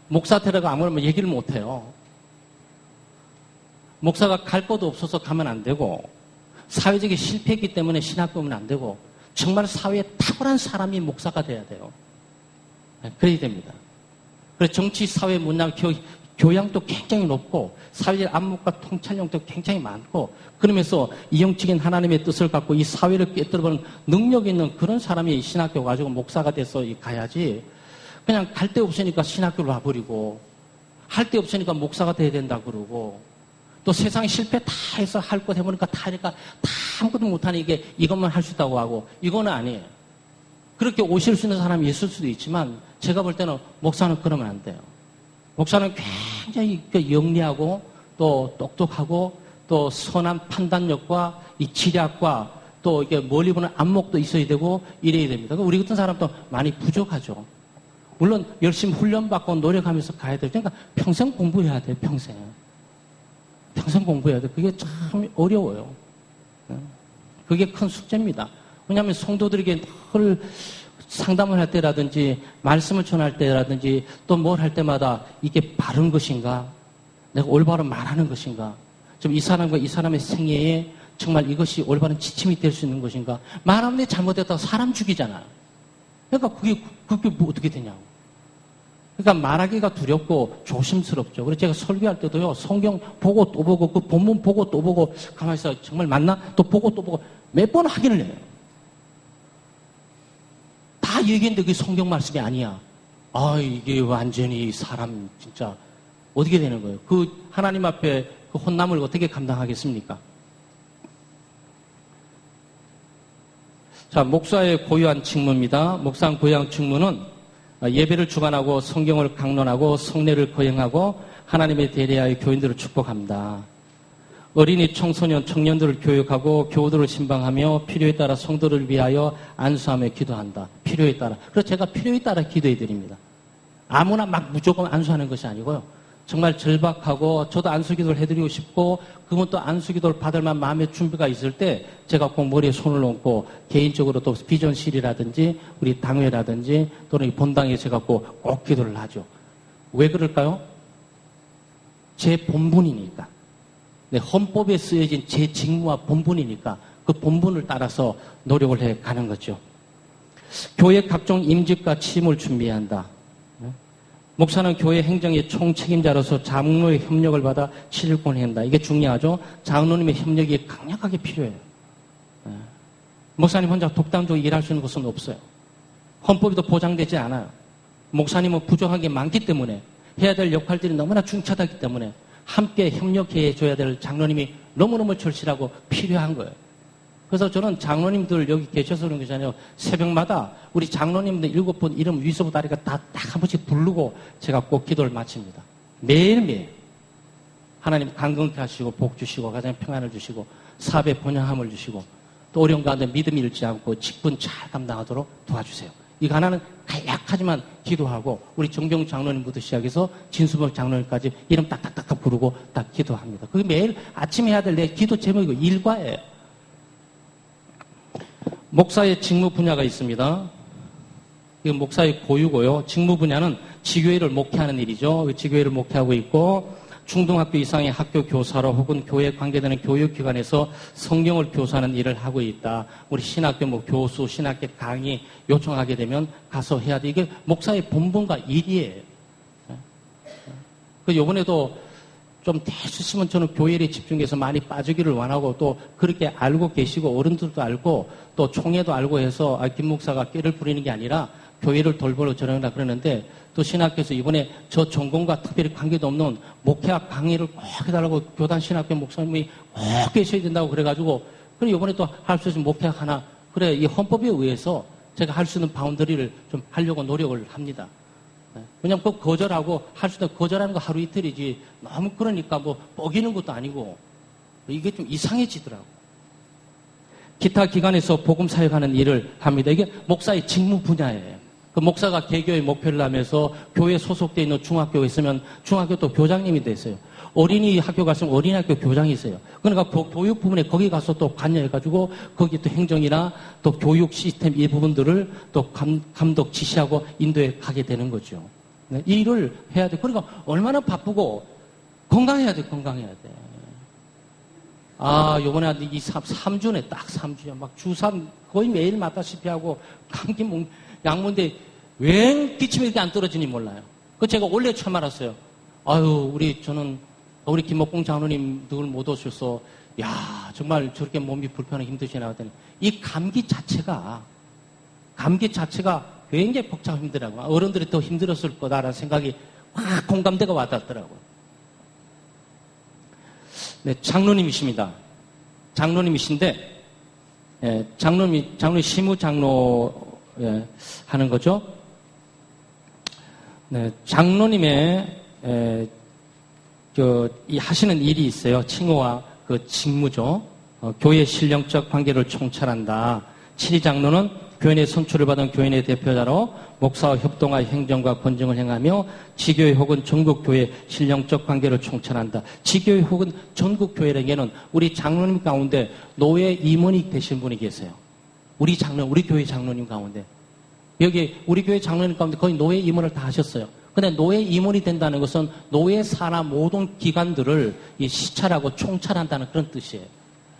목사 데려가 아무나 얘기를 못해요. 목사가 갈 곳도 없어서 가면 안 되고, 사회적인 실패했기 때문에 신학교 오면 안 되고, 정말 사회에 탁월한 사람이 목사가 돼야 돼요. 네, 그래야 됩니다. 그래서 정치, 사회, 문화, 교양도 굉장히 높고, 사회적 안목과 통찰력도 굉장히 많고, 그러면서 이형적인 하나님의 뜻을 갖고 이 사회를 깨뜨려보는 능력 있는 그런 사람이 신학교 가지고 목사가 돼서 가야지, 그냥 갈 데 없으니까 신학교를 와버리고, 할 데 없으니까 목사가 돼야 된다 그러고, 또 세상에 실패 다 해서 할 것 해보니까 다 하니까 다 아무것도 못하니 이것만 할 수 있다고 하고, 이거는 아니에요. 그렇게 오실 수 있는 사람이 있을 수도 있지만, 제가 볼 때는 목사는 그러면 안 돼요. 목사는 굉장히 영리하고, 또 똑똑하고, 또 선한 판단력과 이 지략과 또 이게 멀리 보는 안목도 있어야 되고, 이래야 됩니다. 우리 같은 사람도 많이 부족하죠. 물론 열심히 훈련받고 노력하면서 가야 돼요. 그러니까 평생 공부해야 돼요, 평생. 평생 공부해야 돼요. 그게 참 어려워요. 그게 큰 숙제입니다. 왜냐하면 성도들에게 늘 상담을 할 때라든지 말씀을 전할 때라든지 또 뭘 할 때마다 이게 바른 것인가? 내가 올바른 말하는 것인가? 좀 이 사람과 이 사람의 생애에 정말 이것이 올바른 지침이 될 수 있는 것인가? 말하는 데 잘못했다고 사람 죽이잖아요. 그러니까 그게 뭐 어떻게 되냐고. 그러니까 말하기가 두렵고 조심스럽죠. 그래서 제가 설교할 때도요, 성경 보고 또 보고, 그 본문 보고 또 보고, 가만히 있어. 정말 맞나? 또 보고 또 보고, 몇 번 확인을 해요. 다 얘기했는데 그게 성경 말씀이 아니야. 아, 이게 완전히 사람, 진짜, 어떻게 되는 거예요? 그 하나님 앞에 그 혼남을 어떻게 감당하겠습니까? 자, 목사의 고유한 직무입니다. 목사의 고유한 직무는 예배를 주관하고 성경을 강론하고 성례를 거행하고 하나님의 대리하여 교인들을 축복합니다. 어린이, 청소년, 청년들을 교육하고 교우들을 신방하며 필요에 따라 성도를 위하여 안수하며 기도한다. 필요에 따라. 그래서 제가 필요에 따라 기도해 드립니다. 아무나 막 무조건 안수하는 것이 아니고요. 정말 절박하고 저도 안수기도를 해드리고 싶고 그분 또 안수기도를 받을 만한 마음의 준비가 있을 때 제가 꼭 머리에 손을 얹고 개인적으로 또 비전실이라든지 우리 당회라든지 또는 본당에 제가 꼭 기도를 하죠. 왜 그럴까요? 제 본분이니까. 네, 헌법에 쓰여진 제 직무와 본분이니까 그 본분을 따라서 노력을 해 가는 거죠. 교회 각종 임직과 취임을 준비한다. 목사는 교회 행정의 총책임자로서 장로의 협력을 받아 실권해야 한다. 이게 중요하죠. 장로님의 협력이 강력하게 필요해요. 목사님 혼자 독단적으로 일할 수 있는 것은 없어요. 헌법에도 보장되지 않아요. 목사님은 부족한 게 많기 때문에 해야 될 역할들이 너무나 중차하기 때문에 함께 협력해 줘야 될 장로님이 너무너무 절실하고 필요한 거예요. 그래서 저는 장로님들 여기 계셔서 그런 것이 아니라 새벽마다 우리 장로님들 7분 이름 위서부터 아래가 다 딱 한 번씩 부르고 제가 꼭 기도를 마칩니다. 매일매일. 하나님 강건케 하시고 복 주시고 가정 평안을 주시고 사업에 번영함을 주시고 또 어려운 가운데 믿음이 잃지 않고 직분 잘 감당하도록 도와주세요. 이거 하나는 약하지만 기도하고 우리 정병 장로님부터 시작해서 진수범 장로님까지 이름 딱딱딱 부르고 딱 기도합니다. 그게 매일 아침에 해야 될 내 기도 제목이고 일과예요. 목사의 직무 분야가 있습니다. 이건 목사의 고유고요. 직무 분야는 지교회를 목회하는 일이죠. 지교회를 목회하고 있고 중등학교 이상의 학교 교사로 혹은 교회에 관계되는 교육기관에서 성경을 교사하는 일을 하고 있다. 우리 신학교 교수, 신학교 강의 요청하게 되면 가서 해야 돼. 이게 목사의 본분과 일이에요. 요번에도 좀 대수있으면 저는 교회에 집중해서 많이 빠지기를 원하고 또 그렇게 알고 계시고 어른들도 알고 또 총회도 알고 해서 김 목사가 깨를 부리는 게 아니라 교회를 돌보러 저러나 그러는데 또 신학교에서 이번에 저 전공과 특별히 관계도 없는 목회학 강의를 꼭 해달라고 교단 신학교 목사님이 꼭 계셔야 된다고 그래가지고 그래 이번에 또 할 수 있는 목회학 하나 그래 이 헌법에 의해서 제가 할 수 있는 바운더리를 좀 하려고 노력을 합니다. 왜냐면 그 거절하고 할 수 있는 거절하는 거 하루 이틀이지 너무 그러니까 뭐 뻐기는 것도 아니고 이게 좀 이상해지더라고. 기타 기관에서 복음 사역하는 일을 합니다. 이게 목사의 직무 분야예요. 그 목사가 개교의 목표를 하면서 교회에 소속되어 있는 중학교에 있으면 중학교 또 교장님이 됐어요. 어린이 학교 갔으면 어린이학교 교장이 있어요. 그러니까 교육 부분에 거기 가서 또 관여해가지고 거기 또 행정이나 또 교육 시스템 이 부분들을 또 감독 지시하고 인도해 가게 되는 거죠. 네, 이 일을 해야 돼. 그러니까 얼마나 바쁘고 건강해야 돼, 건강해야 돼. 아, 요번에 이 3주네, 딱 3주야. 막 주3 거의 매일 맞다시피 하고 감기 약문데 웬 기침이 이렇게 안 떨어지니 몰라요. 그 제가 원래 처음 알았어요. 아유, 우리 김목봉 장로님 늘 못 오셔서, 야, 정말 저렇게 몸이 불편하고 힘드시나 하더니, 이 감기 자체가 굉장히 복잡하고 힘들더라고요. 어른들이 더 힘들었을 거다라는 생각이 확 공감대가 와닿더라고요. 네, 장로님이십니다. 장로님이신데, 예, 장로님 시무장로, 예, 하는 거죠. 네, 장로님의, 이 하시는 일이 있어요. 칭호와 그 직무죠. 교회 신령적 관계를 총찰한다. 7위 장로는 교인의 선출을 받은 교인의 대표자로 목사와 협동하여 행정과 권정을 행하며 지교회 혹은 전국교회 신령적 관계를 총찰한다. 지교회 혹은 전국교회에게는 우리 장로님 가운데 노예 임원이 되신 분이 계세요. 우리 교회 장로님 가운데. 여기 우리 교회 장로님 가운데 거의 노예 임원을 다 하셨어요. 근데 노예 임원이 된다는 것은 노예 산하 모든 기관들을 시찰하고 총찰한다는 그런 뜻이에요.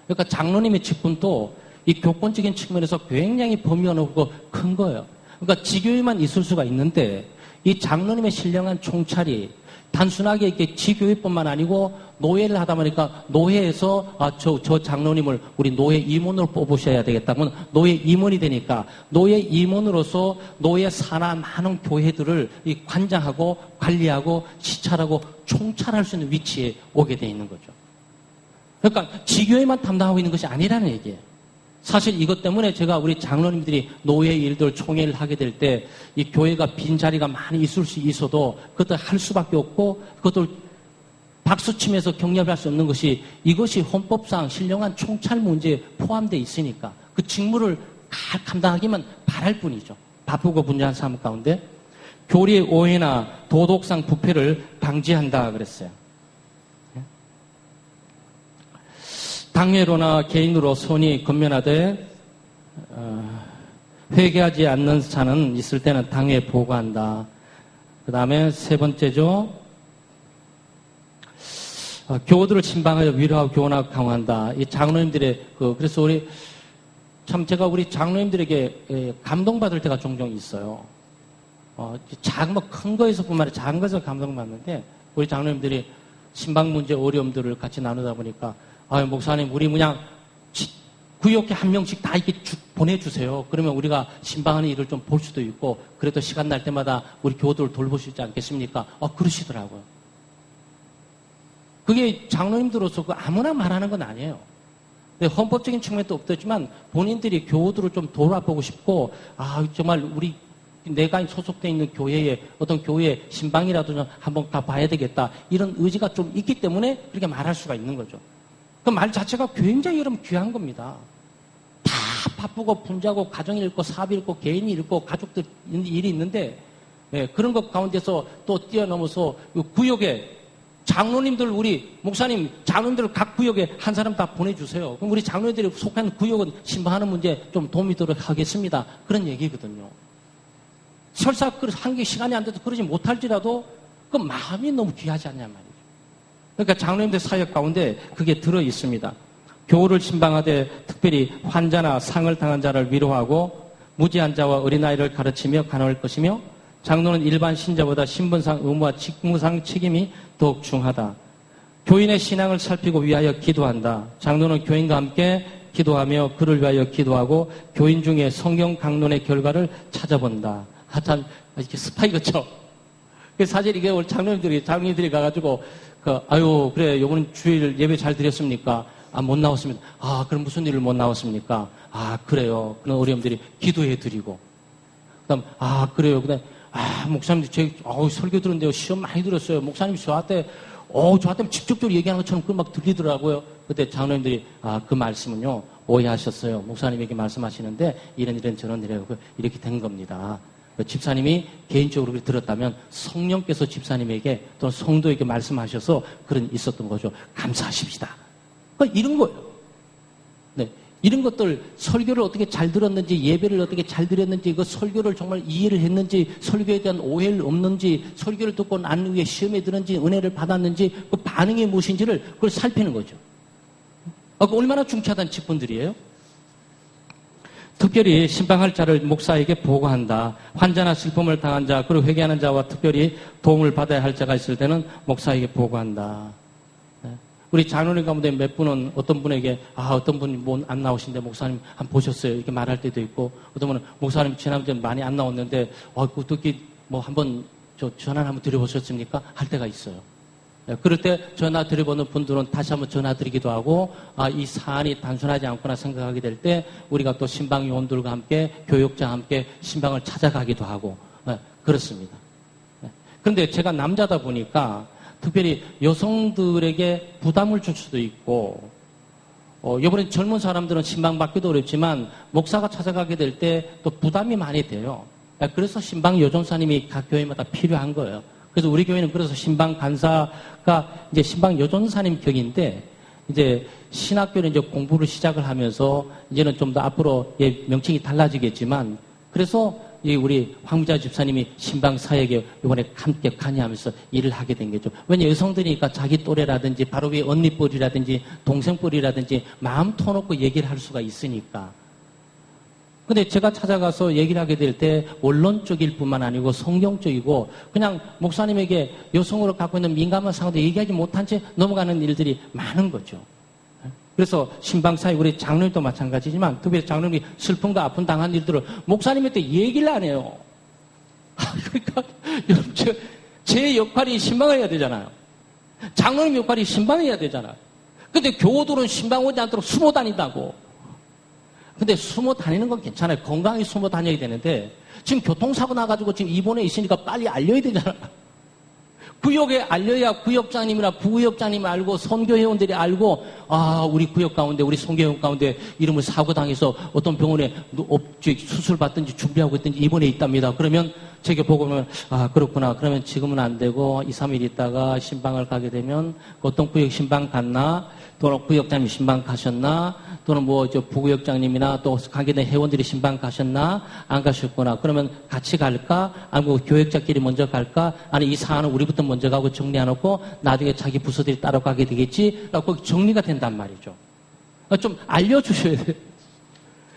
그러니까 장로님의 직분도 이 교권적인 측면에서 굉장히 범위가 넓고 큰 거예요. 그러니까 지교회만 있을 수가 있는데 이 장로님의 신령한 총찰이 단순하게 이렇게 지교회뿐만 아니고 노예를 하다 보니까 노예에서 저 장로님을 우리 노예 임원으로 뽑으셔야 되겠다면 노예 임원이 되니까 노예 임원으로서 노예 산하 많은 교회들을 관장하고 관리하고 시찰하고 총찰할 수 있는 위치에 오게 돼 있는 거죠. 그러니까 지교회만 담당하고 있는 것이 아니라는 얘기예요. 사실 이것 때문에 제가 우리 장로님들이 노예 일들 총회를 하게 될 때 이 교회가 빈자리가 많이 있을 수 있어도 그것들 할 수밖에 없고 그것들 박수치면서 격려할 수 없는 것이 이것이 헌법상 신령한 총찰 문제에 포함되어 있으니까 그 직무를 감당하기만 바랄 뿐이죠. 바쁘고 분주한 삶 가운데 교리의 오해나 도덕상 부패를 방지한다 그랬어요. 당회로나 개인으로 선이 건면하되 회개하지 않는 자는 있을 때는 당회에 보고한다. 그 다음에 세 번째죠. 교우들을 신방하여 위로하고 교훈하고 강화한다. 이 장로님들의 그래서 제가 우리 장로님들에게 감동받을 때가 종종 있어요. 큰 거에서뿐만 아니라 작은 거에서 감동받는데 우리 장로님들이 신방 문제 어려움들을 같이 나누다 보니까 목사님, 우리 그냥 구역에 한 명씩 다 이렇게 보내주세요. 그러면 우리가 신방하는 일을 좀 볼 수도 있고, 그래도 시간 날 때마다 우리 교우들을 돌볼 수 있지 않겠습니까? 그러시더라고요. 그게 장로님들로서 아무나 말하는 건 아니에요. 헌법적인 측면도 없겠지만, 본인들이 교우들을 좀 돌아보고 싶고, 정말 내가 소속되어 있는 교회에, 어떤 교회의 신방이라도 좀 한번 가봐야 되겠다. 이런 의지가 좀 있기 때문에 그렇게 말할 수가 있는 거죠. 그 말 자체가 굉장히 여러분 귀한 겁니다. 다 바쁘고 분주하고 가정이 있고 사업이 있고 개인이 있고 가족들 일이 있는데 그런 것 가운데서 또 뛰어넘어서 구역에 장로님들 우리 목사님 장로님들 각 구역에 한 사람 다 보내주세요. 그럼 우리 장로님들이 속한 구역은 신방하는 문제 좀 도움이 되도록 하겠습니다. 그런 얘기거든요. 설사 한 개 시간이 안 돼도 그러지 못할지라도 그 마음이 너무 귀하지 않냐 말이에요. 그러니까 장로님들 사역 가운데 그게 들어 있습니다. 교우를 신방하되 특별히 환자나 상을 당한 자를 위로하고 무지한 자와 어린아이를 가르치며 간호할 것이며 장로는 일반 신자보다 신분상 의무와 직무상 책임이 더욱 중하다. 교인의 신앙을 살피고 위하여 기도한다. 장로는 교인과 함께 기도하며 그를 위하여 기도하고 교인 중에 성경 강론의 결과를 찾아본다. 하여튼 이렇게 스파이 같죠? 사실 이게 우리 장로님들이 가가지고 그래, 요번 주일 예배 잘 드렸습니까? 못 나왔습니다. 그럼 무슨 일을 못 나왔습니까? 그래요. 그런 어려움들이 기도해 드리고. 그 다음, 그래요. 그 다음, 목사님, 설교 들었는데요. 시험 많이 들었어요. 목사님이 저한테 직접적으로 얘기하는 것처럼 막 들리더라고요. 그때 장로님들이, 그 말씀은요, 오해하셨어요. 목사님에게 말씀하시는데 이런 저런 이렇게 된 겁니다. 집사님이 개인적으로 들었다면 성령께서 집사님에게 또는 성도에게 말씀하셔서 그런 있었던 거죠. 감사하십시다. 그러니까 이런 거예요. 네. 이런 것들 설교를 어떻게 잘 들었는지 예배를 어떻게 잘 드렸는지 그 설교를 정말 이해를 했는지 설교에 대한 오해를 없는지 설교를 듣고 난 후에 시험에 들었는지 은혜를 받았는지 그 반응이 무엇인지를 그걸 살피는 거죠. 얼마나 중차단 직분들이에요? 특별히 신방할 자를 목사에게 보고한다. 환자나 슬픔을 당한 자 그리고 회개하는 자와 특별히 도움을 받아야 할 자가 있을 때는 목사에게 보고한다. 우리 장로님 가운데 몇 분은 어떤 분에게 어떤 분이 뭐 안 나오신데 목사님 한번 보셨어요? 이렇게 말할 때도 있고 어떤 분은 목사님 지난주에 많이 안 나왔는데 어떻게 뭐 한번 전화 한번 드려보셨습니까? 할 때가 있어요. 그럴 때 전화 드려보는 분들은 다시 한번 전화 드리기도 하고 이 사안이 단순하지 않구나 생각하게 될 때 우리가 또 신방 요원들과 함께 교육자와 함께 신방을 찾아가기도 하고 그렇습니다. 그런데 제가 남자다 보니까 특별히 여성들에게 부담을 줄 수도 있고 이번에 젊은 사람들은 신방 받기도 어렵지만 목사가 찾아가게 될 때 또 부담이 많이 돼요. 그래서 신방 여전사님이 각 교회마다 필요한 거예요. 그래서 우리 교회는 그래서 신방 간사가 이제 신방 여전사님 격인데 이제 신학교를 이제 공부를 시작을 하면서 이제는 좀 더 앞으로 명칭이 달라지겠지만 그래서 우리 황무자 집사님이 신방 사역에 이번에 함께 관여하면서 일을 하게 된 거죠. 왜냐 여성들이니까 자기 또래라든지 바로 위에 언니뻘이라든지 동생뻘이라든지 마음 터놓고 얘기를 할 수가 있으니까. 근데 제가 찾아가서 얘기를 하게 될 때 원론적일 뿐만 아니고 성경적이고 그냥 목사님에게 여성으로 갖고 있는 민감한 상황도 얘기하지 못한 채 넘어가는 일들이 많은 거죠. 그래서 신방사역 우리 장로님도 마찬가지지만 특별히 장로님이 슬픔과 아픔 당한 일들을 목사님한테 얘기를 안 해요. 그러니까 여러분 제 역할이 신방을 해야 되잖아요. 장로님 역할이 신방을 해야 되잖아요. 근데 교우들은 신방 오지 않도록 숨어 다닌다고. 근데 숨어 다니는 건 괜찮아요. 건강히 숨어 다녀야 되는데 지금 교통사고 나가지고 지금 입원해 있으니까 빨리 알려야 되잖아요. 구역에 알려야 구역장님이나 부구역장님이 알고 선교회원들이 알고 우리 구역 가운데 우리 선교회원 가운데 이름을 사고 당해서 어떤 병원에 수술 받든지 준비하고 있든지 입원해 있답니다. 그러면 제게 보고 보면 그렇구나. 그러면 지금은 안 되고 2, 3일 있다가 신방을 가게 되면 어떤 구역 신방 갔나 또는 구역장님 신방 가셨나 또는 부구역장님이나 또 관계된 회원들이 신방 가셨나 안 가셨구나. 그러면 같이 갈까? 아니면 교역자끼리 먼저 갈까? 아니 이 사안은 우리부터 먼저 가고 정리해놓고 나중에 자기 부서들이 따라가게 되겠지? 라고 정리가 된단 말이죠. 좀 알려주셔야 돼요.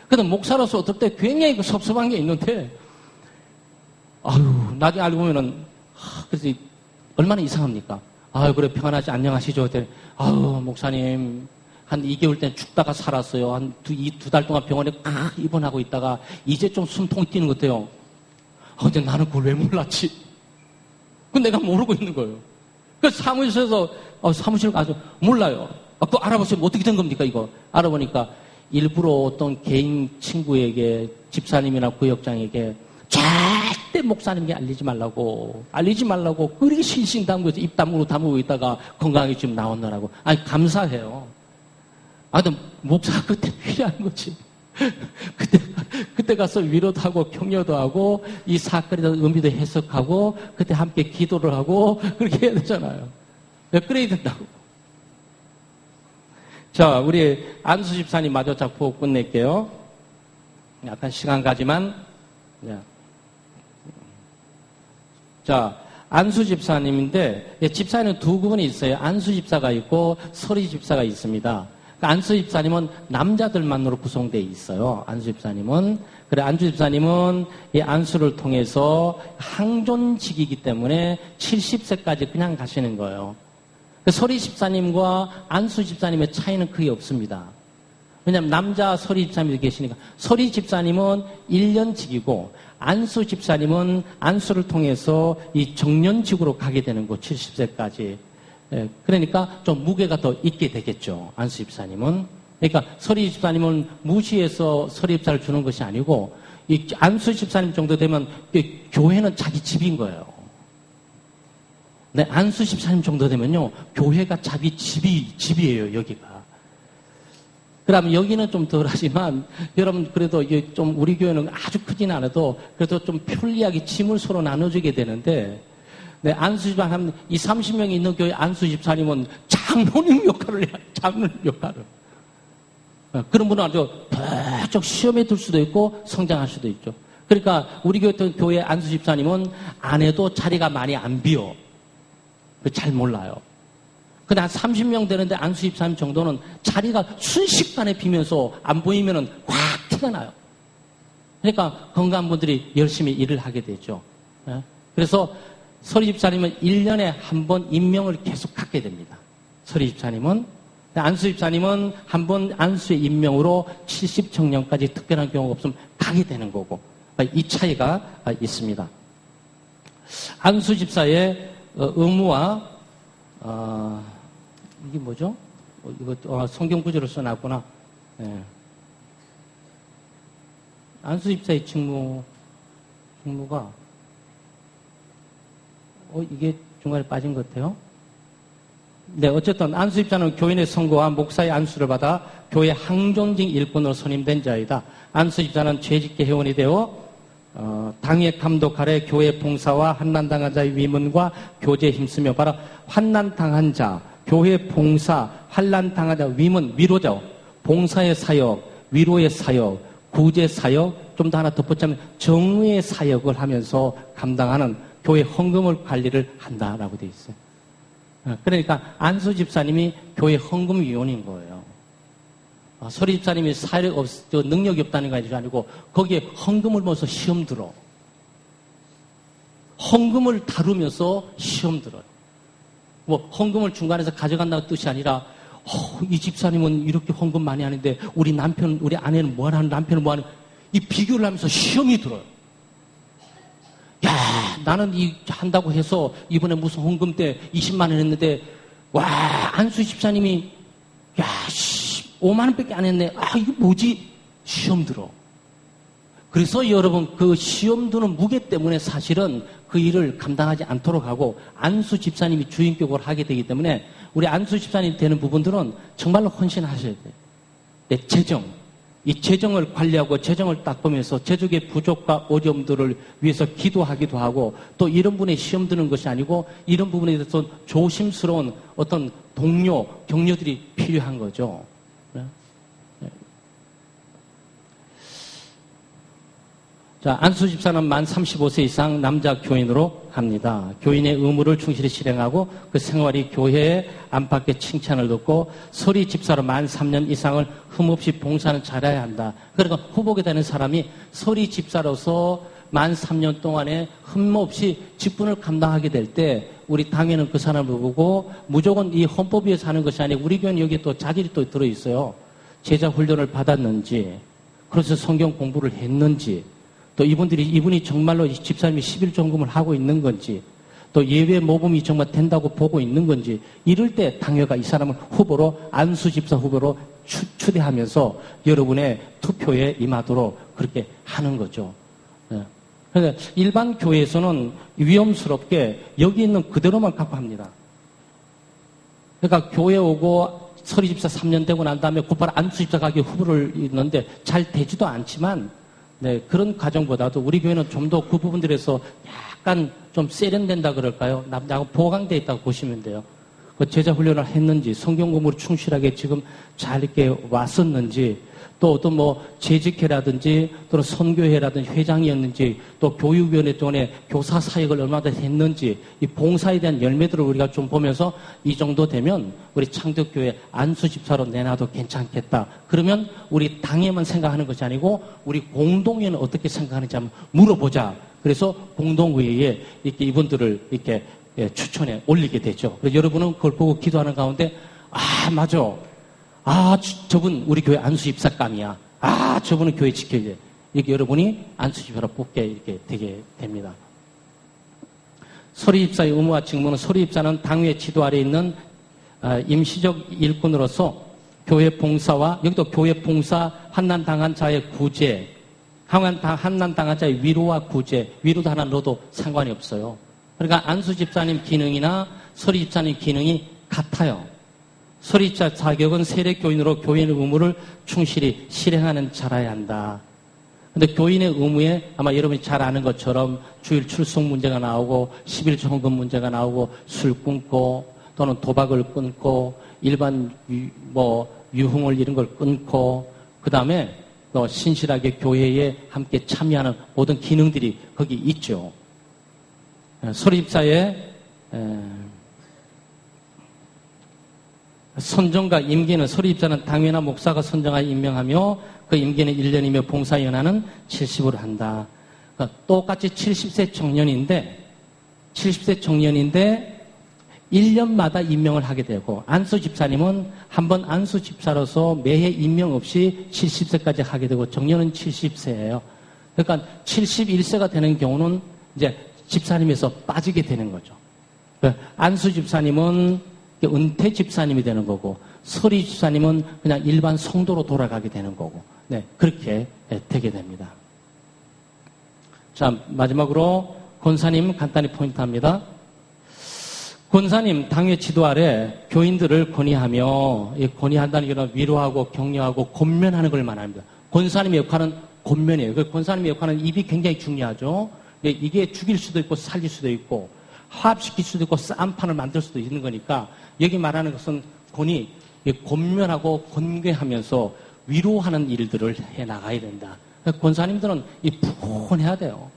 근데 목사로서 어떨 때 굉장히 섭섭한 게 있는데 나중에 알고 보면은 그래서 얼마나 이상합니까? 그래 평안하지 안녕하시죠? 목사님 한 2개월 때 죽다가 살았어요. 한 두 달 동안 병원에 입원하고 있다가 이제 좀 숨통 뛰는 것 같아요. 근데 나는 그걸 왜 몰랐지? 내가 모르고 있는 거예요. 그래서 사무실에서 사무실 가서 몰라요. 그거 알아보시면 어떻게 된 겁니까 이거? 알아보니까 일부러 어떤 개인 친구에게 집사님이나 구역장에게 절대 목사님에게 알리지 말라고 그렇게 신신당부해서 입 다물고 있다가 건강하게 지금 나오느라고. 감사해요. 근데 목사가 그때 필요한 거지. 그때 가서 위로도 하고 격려도 하고 이 사건에 대한 의미도 해석하고 그때 함께 기도를 하고 그렇게 해야 되잖아요. 그래야 된다고. 자, 우리 안수 집사님 마저 잡고 끝낼게요. 약간 시간 가지만. 자, 안수 집사님인데 집사님은 두 구분이 있어요. 안수 집사가 있고 서리 집사가 있습니다. 안수 집사님은 남자들만으로 구성되어 있어요. 안수 집사님은. 안수 집사님은 이 안수를 통해서 항존직이기 때문에 70세까지 그냥 가시는 거예요. 서리 집사님과 안수 집사님의 차이는 크게 없습니다. 왜냐하면 남자 서리 집사님이 계시니까. 서리 집사님은 1년직이고 안수 집사님은 안수를 통해서 이 정년직으로 가게 되는 거 70세까지. 그러니까 좀 무게가 더 있게 되겠죠. 안수 집사님은. 그러니까 서리 집사님은 무시해서 서리 집사를 주는 것이 아니고 이 안수 집사님 정도 되면 교회는 자기 집인 거예요. 네, 안수 집사님 정도 되면요 교회가 자기 집이에요. 여기가. 그러면 여기는 좀 덜하지만, 여러분, 그래도 이게 좀 우리 교회는 아주 크진 않아도, 그래도 좀 편리하게 짐을 서로 나눠주게 되는데, 네, 안수집안 하면, 이 30명이 있는 교회 안수집사님은 장로님 역할을 해요. 장로님 역할을. 그런 분은 아주 쫙 시험에 들 수도 있고, 성장할 수도 있죠. 그러니까, 우리 교회 안수집사님은 안 해도 자리가 많이 안 비어. 잘 몰라요. 근데 한 30명 되는데 안수집사님 정도는 자리가 순식간에 비면서 안 보이면은 확 티가 나요. 그러니까 건강한 분들이 열심히 일을 하게 되죠. 그래서 서리집사님은 1년에 한 번 임명을 계속 갖게 됩니다. 서리집사님은. 안수집사님은 한 번 안수의 임명으로 70청년까지 특별한 경우가 없으면 가게 되는 거고. 이 차이가 있습니다. 안수집사의 의무와 이게 뭐죠? 이거 성경 구절을 써놨구나. 네. 안수집사의 직무가 이게 중간에 빠진 것 같아요. 네, 어쨌든 안수집사는 교인의 선거와 목사의 안수를 받아 교회 항존직 일꾼으로 선임된 자이다. 안수집사는 죄짓게 회원이 되어 당의 감독 아래 교회 봉사와 환난당한 자의 위문과 교제에 힘쓰며 바로 환난당한 자, 교회 봉사, 환난당한 자, 위문, 위로죠. 봉사의 사역, 위로의 사역, 구제 사역, 좀 더 하나 덧붙이면 정의의 사역을 하면서 감당하는 교회 헌금을 관리를 한다라고 되어 있어요. 그러니까 안수 집사님이 교회 헌금위원인 거예요. 서리 집사님이 능력이 없다는 게 아니고 거기에 헌금을 모아서 시험 들어. 헌금을 다루면서 시험 들어요. 뭐 헌금을 중간에서 가져간다는 뜻이 아니라 이 집사님은 이렇게 헌금 많이 하는데 우리 아내는 뭐 하는, 남편은 뭐 하는, 이 비교를 하면서 시험이 들어요. 야, 나는 한다고 해서 이번에 무슨 헌금 때 20만 원 했는데, 와, 안수 집사님이, 5만 원밖에 안 했네. 이거 뭐지? 시험 들어. 그래서 여러분, 그 시험 드는 무게 때문에 사실은 그 일을 감당하지 않도록 하고, 안수 집사님이 주인격으로 하게 되기 때문에, 우리 안수 집사님 되는 부분들은 정말로 헌신하셔야 돼요. 네, 이 재정을 관리하고 재정을 딱 보면서 재정의 부족과 어려움들을 위해서 기도하기도 하고 또 이런 분에 시험 드는 것이 아니고 이런 부분에 대해서 조심스러운 어떤 동료, 격려들이 필요한 거죠. 자, 안수 집사는 만 35세 이상 남자 교인으로 합니다. 교인의 의무를 충실히 실행하고 그 생활이 교회의 안팎의 칭찬을 듣고 서리 집사로 만 3년 이상을 흠없이 봉사는 잘해야 한다. 그러니까 후보게 되는 사람이 서리 집사로서 만 3년 동안에 흠없이 직분을 감당하게 될 때 우리 당에는 그 사람을 보고 무조건 이 헌법 위에서 하는 것이 아니고 우리 교회는 여기에 또 자질이 또 들어있어요. 제자 훈련을 받았는지, 그래서 성경 공부를 했는지, 또 이분이 정말로 집사님이 11종금을 하고 있는 건지, 또 예외 모범이 정말 된다고 보고 있는 건지, 이럴 때 당회가 이 사람을 후보로, 안수 집사 후보로 추대하면서 여러분의 투표에 임하도록 그렇게 하는 거죠. 그러니까 일반 교회에서는 위험스럽게 여기 있는 그대로만 갖고 합니다. 그러니까 교회 오고 서리 집사 3년 되고 난 다음에 곧바로 안수 집사 가기 후보를 있는데 잘 되지도 않지만, 네, 그런 과정보다도 우리 교회는 좀 더 그 부분들에서 약간 좀 세련된다 그럴까요? 나하고 보강되어 있다고 보시면 돼요. 그 제자 훈련을 했는지, 성경 공부를 충실하게 지금 잘 이렇게 왔었는지, 또 어떤 뭐 재직회라든지 또는 선교회라든지 회장이었는지, 또 교육위원회 동안에 교사 사역을 얼마나 했는지, 이 봉사에 대한 열매들을 우리가 좀 보면서 이 정도 되면 우리 창덕교회 안수 집사로 내놔도 괜찮겠다. 그러면 우리 당에만 생각하는 것이 아니고 우리 공동회는 어떻게 생각하는지 한번 물어보자. 그래서 공동회의에 이렇게 이분들을 이렇게 추천해 올리게 되죠. 그래서 여러분은 그걸 보고 기도하는 가운데, 맞아. 저분 우리 교회 안수 집사감이야. 저분은 교회 지켜야 돼. 이렇게 여러분이 안수 집사로 뽑게 이렇게 되게 됩니다. 서리 집사의 의무와 직무는, 서리 집사는 당회 지도 아래 있는 임시적 일꾼으로서 교회 봉사와, 여기도 교회 봉사, 환난당한 자의 구제, 환난당한 자의 위로와 구제, 위로도 하나 넣어도 상관이 없어요. 그러니까 안수 집사님 기능이나 서리 집사님 기능이 같아요. 설립자 자격은 세례교인으로 교인의 의무를 충실히 실행하는 자라야 한다. 근데 교인의 의무에 아마 여러분이 잘 아는 것처럼 주일 출석 문제가 나오고 11조 헌금 문제가 나오고 술 끊고 또는 도박을 끊고 일반 유흥을 이런 걸 끊고 그다음에 또 신실하게 교회에 함께 참여하는 모든 기능들이 거기 있죠. 설립자의 선정과 임기는 설립자는 당회나 목사가 선정하여 임명하며 그 임기는 1년이며 봉사연한은 70으로 한다. 그러니까 똑같이 70세 청년인데 1년마다 임명을 하게 되고 안수 집사님은 한번 안수 집사로서 매해 임명 없이 70세까지 하게 되고 정년은 70세예요. 그러니까 71세가 되는 경우는 이제 집사님에서 빠지게 되는 거죠. 안수 집사님은 은퇴 집사님이 되는 거고 설립 집사님은 그냥 일반 성도로 돌아가게 되는 거고 네, 그렇게 되게 됩니다. 자, 마지막으로 권사님 간단히 포인트합니다. 권사님 당회 지도 아래 교인들을 권위하며 권위한다는 게 위로하고 격려하고 권면하는 걸 말합니다. 권사님의 역할은 권면이에요. 그 권사님의 역할은 입이 굉장히 중요하죠. 이게 죽일 수도 있고 살릴 수도 있고 화합시킬 수도 있고 싸움판을 만들 수도 있는 거니까 여기 말하는 것은 권면하고 권괴하면서 위로하는 일들을 해나가야 된다. 권사님들은 푸근해야 돼요.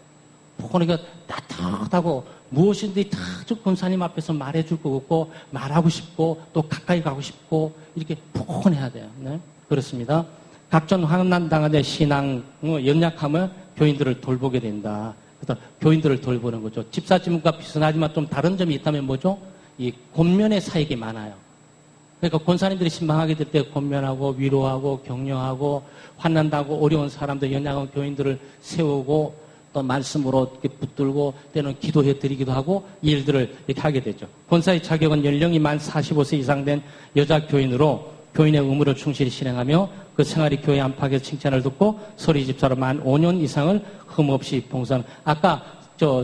푸근하게 따뜻하고 무엇인지 다 권사님 앞에서 말해줄 거 없고 말하고 싶고 또 가까이 가고 싶고 이렇게 푸근해야 돼요. 네? 그렇습니다. 각종 환난당한 신앙 연약하면 교인들을 돌보게 된다. 그래서 교인들을 돌보는 거죠. 집사님과 비슷하지만 좀 다른 점이 있다면 뭐죠? 이 권면의 사역이 많아요. 그러니까 권사님들이 신방하게 될 때 권면하고 위로하고 격려하고 환난당하고 어려운 사람들 연약한 교인들을 세우고 또 말씀으로 이렇게 붙들고 때는 기도해 드리기도 하고 이 일들을 이렇게 하게 되죠. 권사의 자격은 연령이 만 45세 이상 된 여자 교인으로 교인의 의무를 충실히 실행하며 그 생활이 교회 안팎에서 칭찬을 듣고 서리 집사로 만 5년 이상을 흠없이 봉사하는. 아까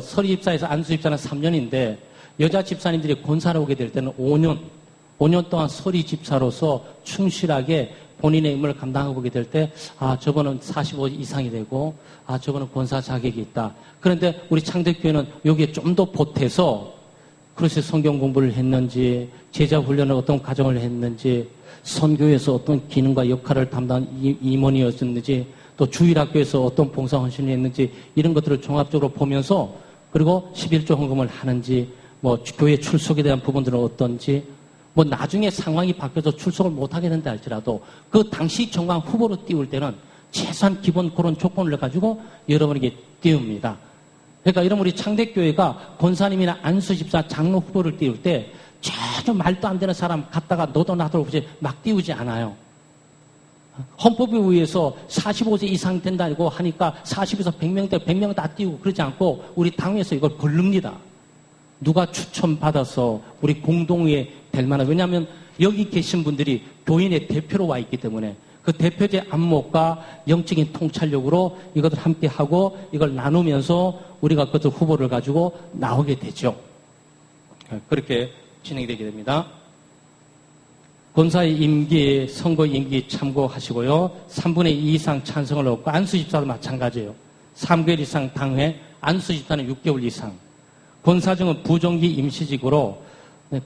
서리 집사에서 안수 집사는 3년인데 여자 집사님들이 권사로 오게 될 때는 5년 동안 서리 집사로서 충실하게 본인의 임무를 감당하고 보게 될 때, 저분은 45 이상이 되고, 저분은 권사 자격이 있다. 그런데 우리 창덕교회는 여기에 좀 더 보태서, 그래서 성경 공부를 했는지, 제자 훈련을 어떤 과정을 했는지, 선교에서 어떤 기능과 역할을 담당한 임원이었는지, 또 주일학교에서 어떤 봉사 헌신을 했는지, 이런 것들을 종합적으로 보면서, 그리고 11조 헌금을 하는지, 교회 출석에 대한 부분들은 어떤지, 나중에 상황이 바뀌어서 출석을 못하게 된다 할지라도 그 당시 정강 후보로 띄울 때는 최소한 기본 그런 조건을 가지고 여러분에게 띄웁니다. 그러니까 여러분 우리 창대교회가 권사님이나 안수집사 장로 후보를 띄울 때 전혀 말도 안 되는 사람 갖다가 너도 나도 없이 막 띄우지 않아요. 헌법에 의해서 45세 이상 된다고 하니까 40에서 100명 다 띄우고 그러지 않고 우리 당에서 이걸 걸릅니다. 누가 추천받아서 우리 공동회에 될 만한, 왜냐하면 여기 계신 분들이 교인의 대표로 와 있기 때문에 그 대표제 안목과 영적인 통찰력으로 이것을 함께 하고 이걸 나누면서 우리가 그것을 후보를 가지고 나오게 되죠. 그렇게 진행되게 됩니다. 권사의 임기, 선거 임기 참고하시고요. 3분의 2 이상 찬성을 얻고 안수집사도 마찬가지예요. 3개월 이상 당회, 안수집사는 6개월 이상. 권사정은 부정기 임시직으로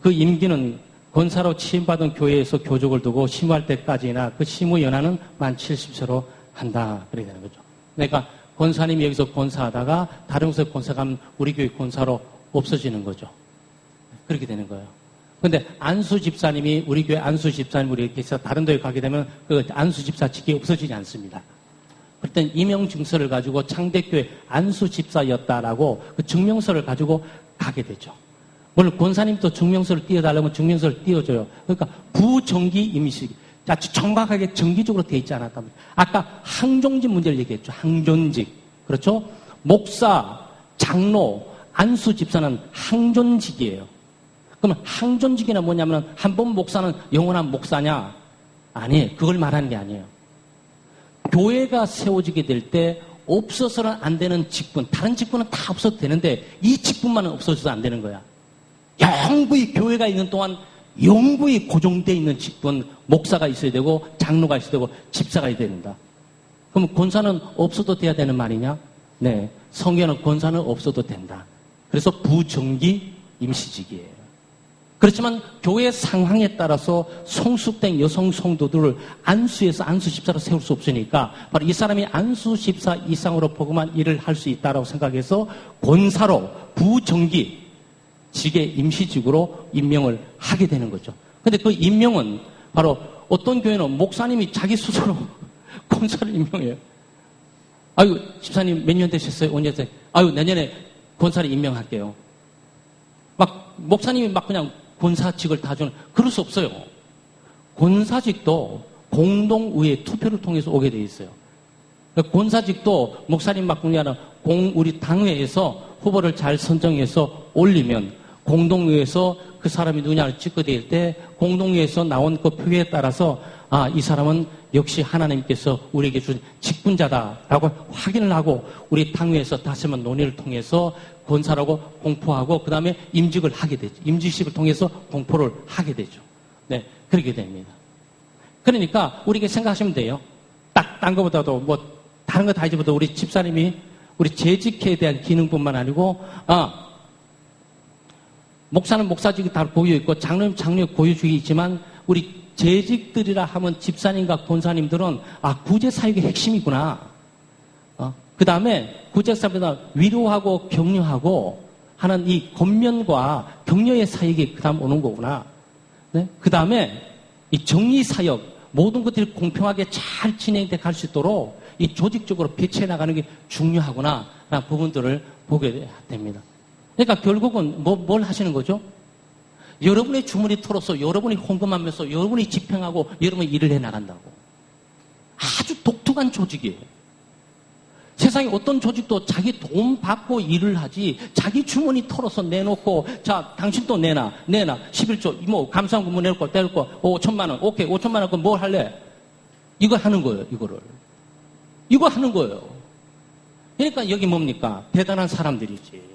그 임기는 권사로 취임받은 교회에서 교족을 두고 심우할 때까지나 그 심우 연한은 만 70세로 한다. 그렇게 되는 거죠. 그러니까 권사님이 여기서 권사하다가 다른 곳에 권사가면 우리 교회 권사로 없어지는 거죠. 그렇게 되는 거예요. 근데 안수 집사님이 우리 교회 안수 집사님 우리 계서 다른 데에 가게 되면 그 안수 집사 직이 없어지지 않습니다. 그때 임용 증서를 가지고 창대교회 안수 집사였다라고 그 증명서를 가지고 가게 되죠. 물론 권사님도 증명서를 띄워달라면 증명서를 띄워줘요. 그러니까 부정기 임시, 정확하게 정기적으로 돼 있지 않았다면. 아까 항존직 문제를 얘기했죠. 항존직. 그렇죠? 목사, 장로, 안수 집사는 항존직이에요. 그러면 항존직이나 뭐냐면 한 번 목사는 영원한 목사냐? 아니에요. 그걸 말하는 게 아니에요. 교회가 세워지게 될 때 없어서는 안 되는 직분, 다른 직분은 다 없어도 되는데 이 직분만은 없어져서 안 되는 거야. 영구히 교회가 있는 동안 영구히 고정되어 있는 직분, 목사가 있어야 되고 장로가 있어야 되고 집사가 있어야 된다. 그럼 권사는 없어도 돼야 되는 말이냐? 네, 성경은 권사는 없어도 된다. 그래서 부정기 임시직이에요. 그렇지만 교회 상황에 따라서 성숙된 여성 성도들을 안수해서 안수 집사로 세울 수 없으니까 바로 이 사람이 안수 집사 이상으로 보고만 일을 할 수 있다고 생각해서 권사로 부정기 직의 임시직으로 임명을 하게 되는 거죠. 근데 그 임명은 바로 어떤 교회는 목사님이 자기 스스로 권사를 임명해요. 아유, 집사님 몇 년 되셨어요? 5년 되셨어요? 아유, 내년에 권사를 임명할게요. 막 목사님이 막 그냥 권사직을 다 주는, 그럴 수 없어요. 권사직도 공동의회 투표를 통해서 오게 돼 있어요. 권사직도 목사님 막군이 아니라 우리 당회에서 후보를 잘 선정해서 올리면 공동의회에서 그 사람이 누구냐를 찍어댈 때 공동의회에서 나온 그 표에 따라서 아, 이 사람은 역시 하나님께서 우리에게 주신 직분자다라고 확인을 하고 우리 당회에서 다시 한번 논의를 통해서 권사라고 공포하고 그 다음에 임직을 하게 되죠. 임직식을 통해서 공포를 하게 되죠. 네, 그렇게 됩니다. 그러니까 우리가 생각하시면 돼요. 딴 거보다도 뭐 다른 거 다 잊어보다 우리 집사님이 우리 재직회에 대한 기능뿐만 아니고 목사는 목사직이 다 고유 있고 장로는 장로의 고유직이 있지만 우리 재직들이라 하면 집사님과 권사님들은 구제 사역의 핵심이구나. 그 다음에 구제 사역보다 위로하고 격려하고 하는 이 권면과 격려의 사역이 그 다음 오는 거구나. 네? 그 다음에 이 정의 사역 모든 것들이 공평하게 잘 진행돼 갈 수 있도록 이 조직적으로 배치해 나가는 게 중요하구나 라는 부분들을 보게 됩니다. 그러니까 결국은 뭘 하시는 거죠? 여러분의 주머니 털어서 여러분이 헌금하면서 여러분이 집행하고 여러분이 일을 해 나간다고. 아주 독특한 조직이에요. 세상에 어떤 조직도 자기 돈 받고 일을 하지 자기 주머니 털어서 내놓고 자 당신도 내놔 11조 뭐 감사한 거 내놓고 떼놓고 5천만 원 오케이 5천만 원 그럼 뭘 할래? 이거 하는 거예요. 이거 하는 거예요. 그러니까 여기 뭡니까? 대단한 사람들이지.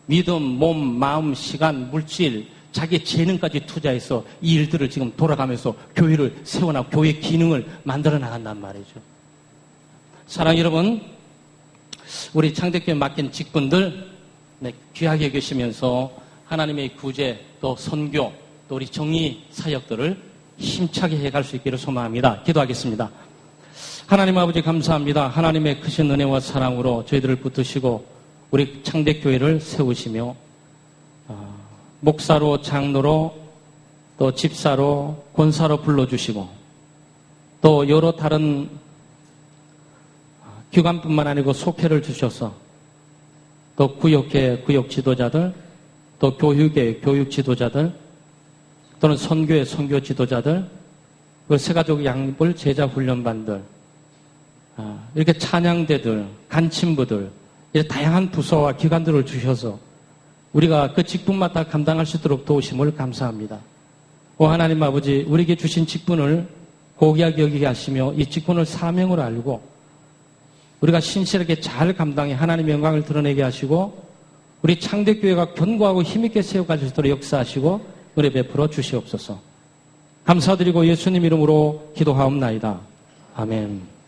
믿음, 몸, 마음, 시간, 물질, 자기 재능까지 투자해서 이 일들을 지금 돌아가면서 교회를 세워나가고 교회 기능을 만들어 나간단 말이죠. 사랑 여러분, 우리 창대교회 맡긴 직분들 귀하게 여기시면서 하나님의 구제, 또 선교, 또 우리 정의 사역들을 힘차게 해갈 수 있기를 소망합니다. 기도하겠습니다. 하나님 아버지 감사합니다. 하나님의 크신 은혜와 사랑으로 저희들을 붙드시고 우리 창대교회를 세우시며 목사로 장로로 또 집사로 권사로 불러주시고 또 여러 다른 기관뿐만 아니고 속회를 주셔서 또 구역회 구역 지도자들 또 교육회 교육 지도자들 또는 선교회 선교 지도자들 그리고 새가족 양립을 제자 훈련반들 이렇게 찬양대들 간침부들 이렇게 다양한 부서와 기관들을 주셔서 우리가 그 직분마다 감당할 수 있도록 도우심을 감사합니다. 오 하나님 아버지 우리에게 주신 직분을 고귀하게 여기게 하시며 이 직분을 사명으로 알고 우리가 신실하게 잘 감당해 하나님의 영광을 드러내게 하시고 우리 창대교회가 견고하고 힘있게 세워갈 수 있도록 역사하시고 은혜 베풀어 주시옵소서. 감사드리고 예수님 이름으로 기도하옵나이다. 아멘.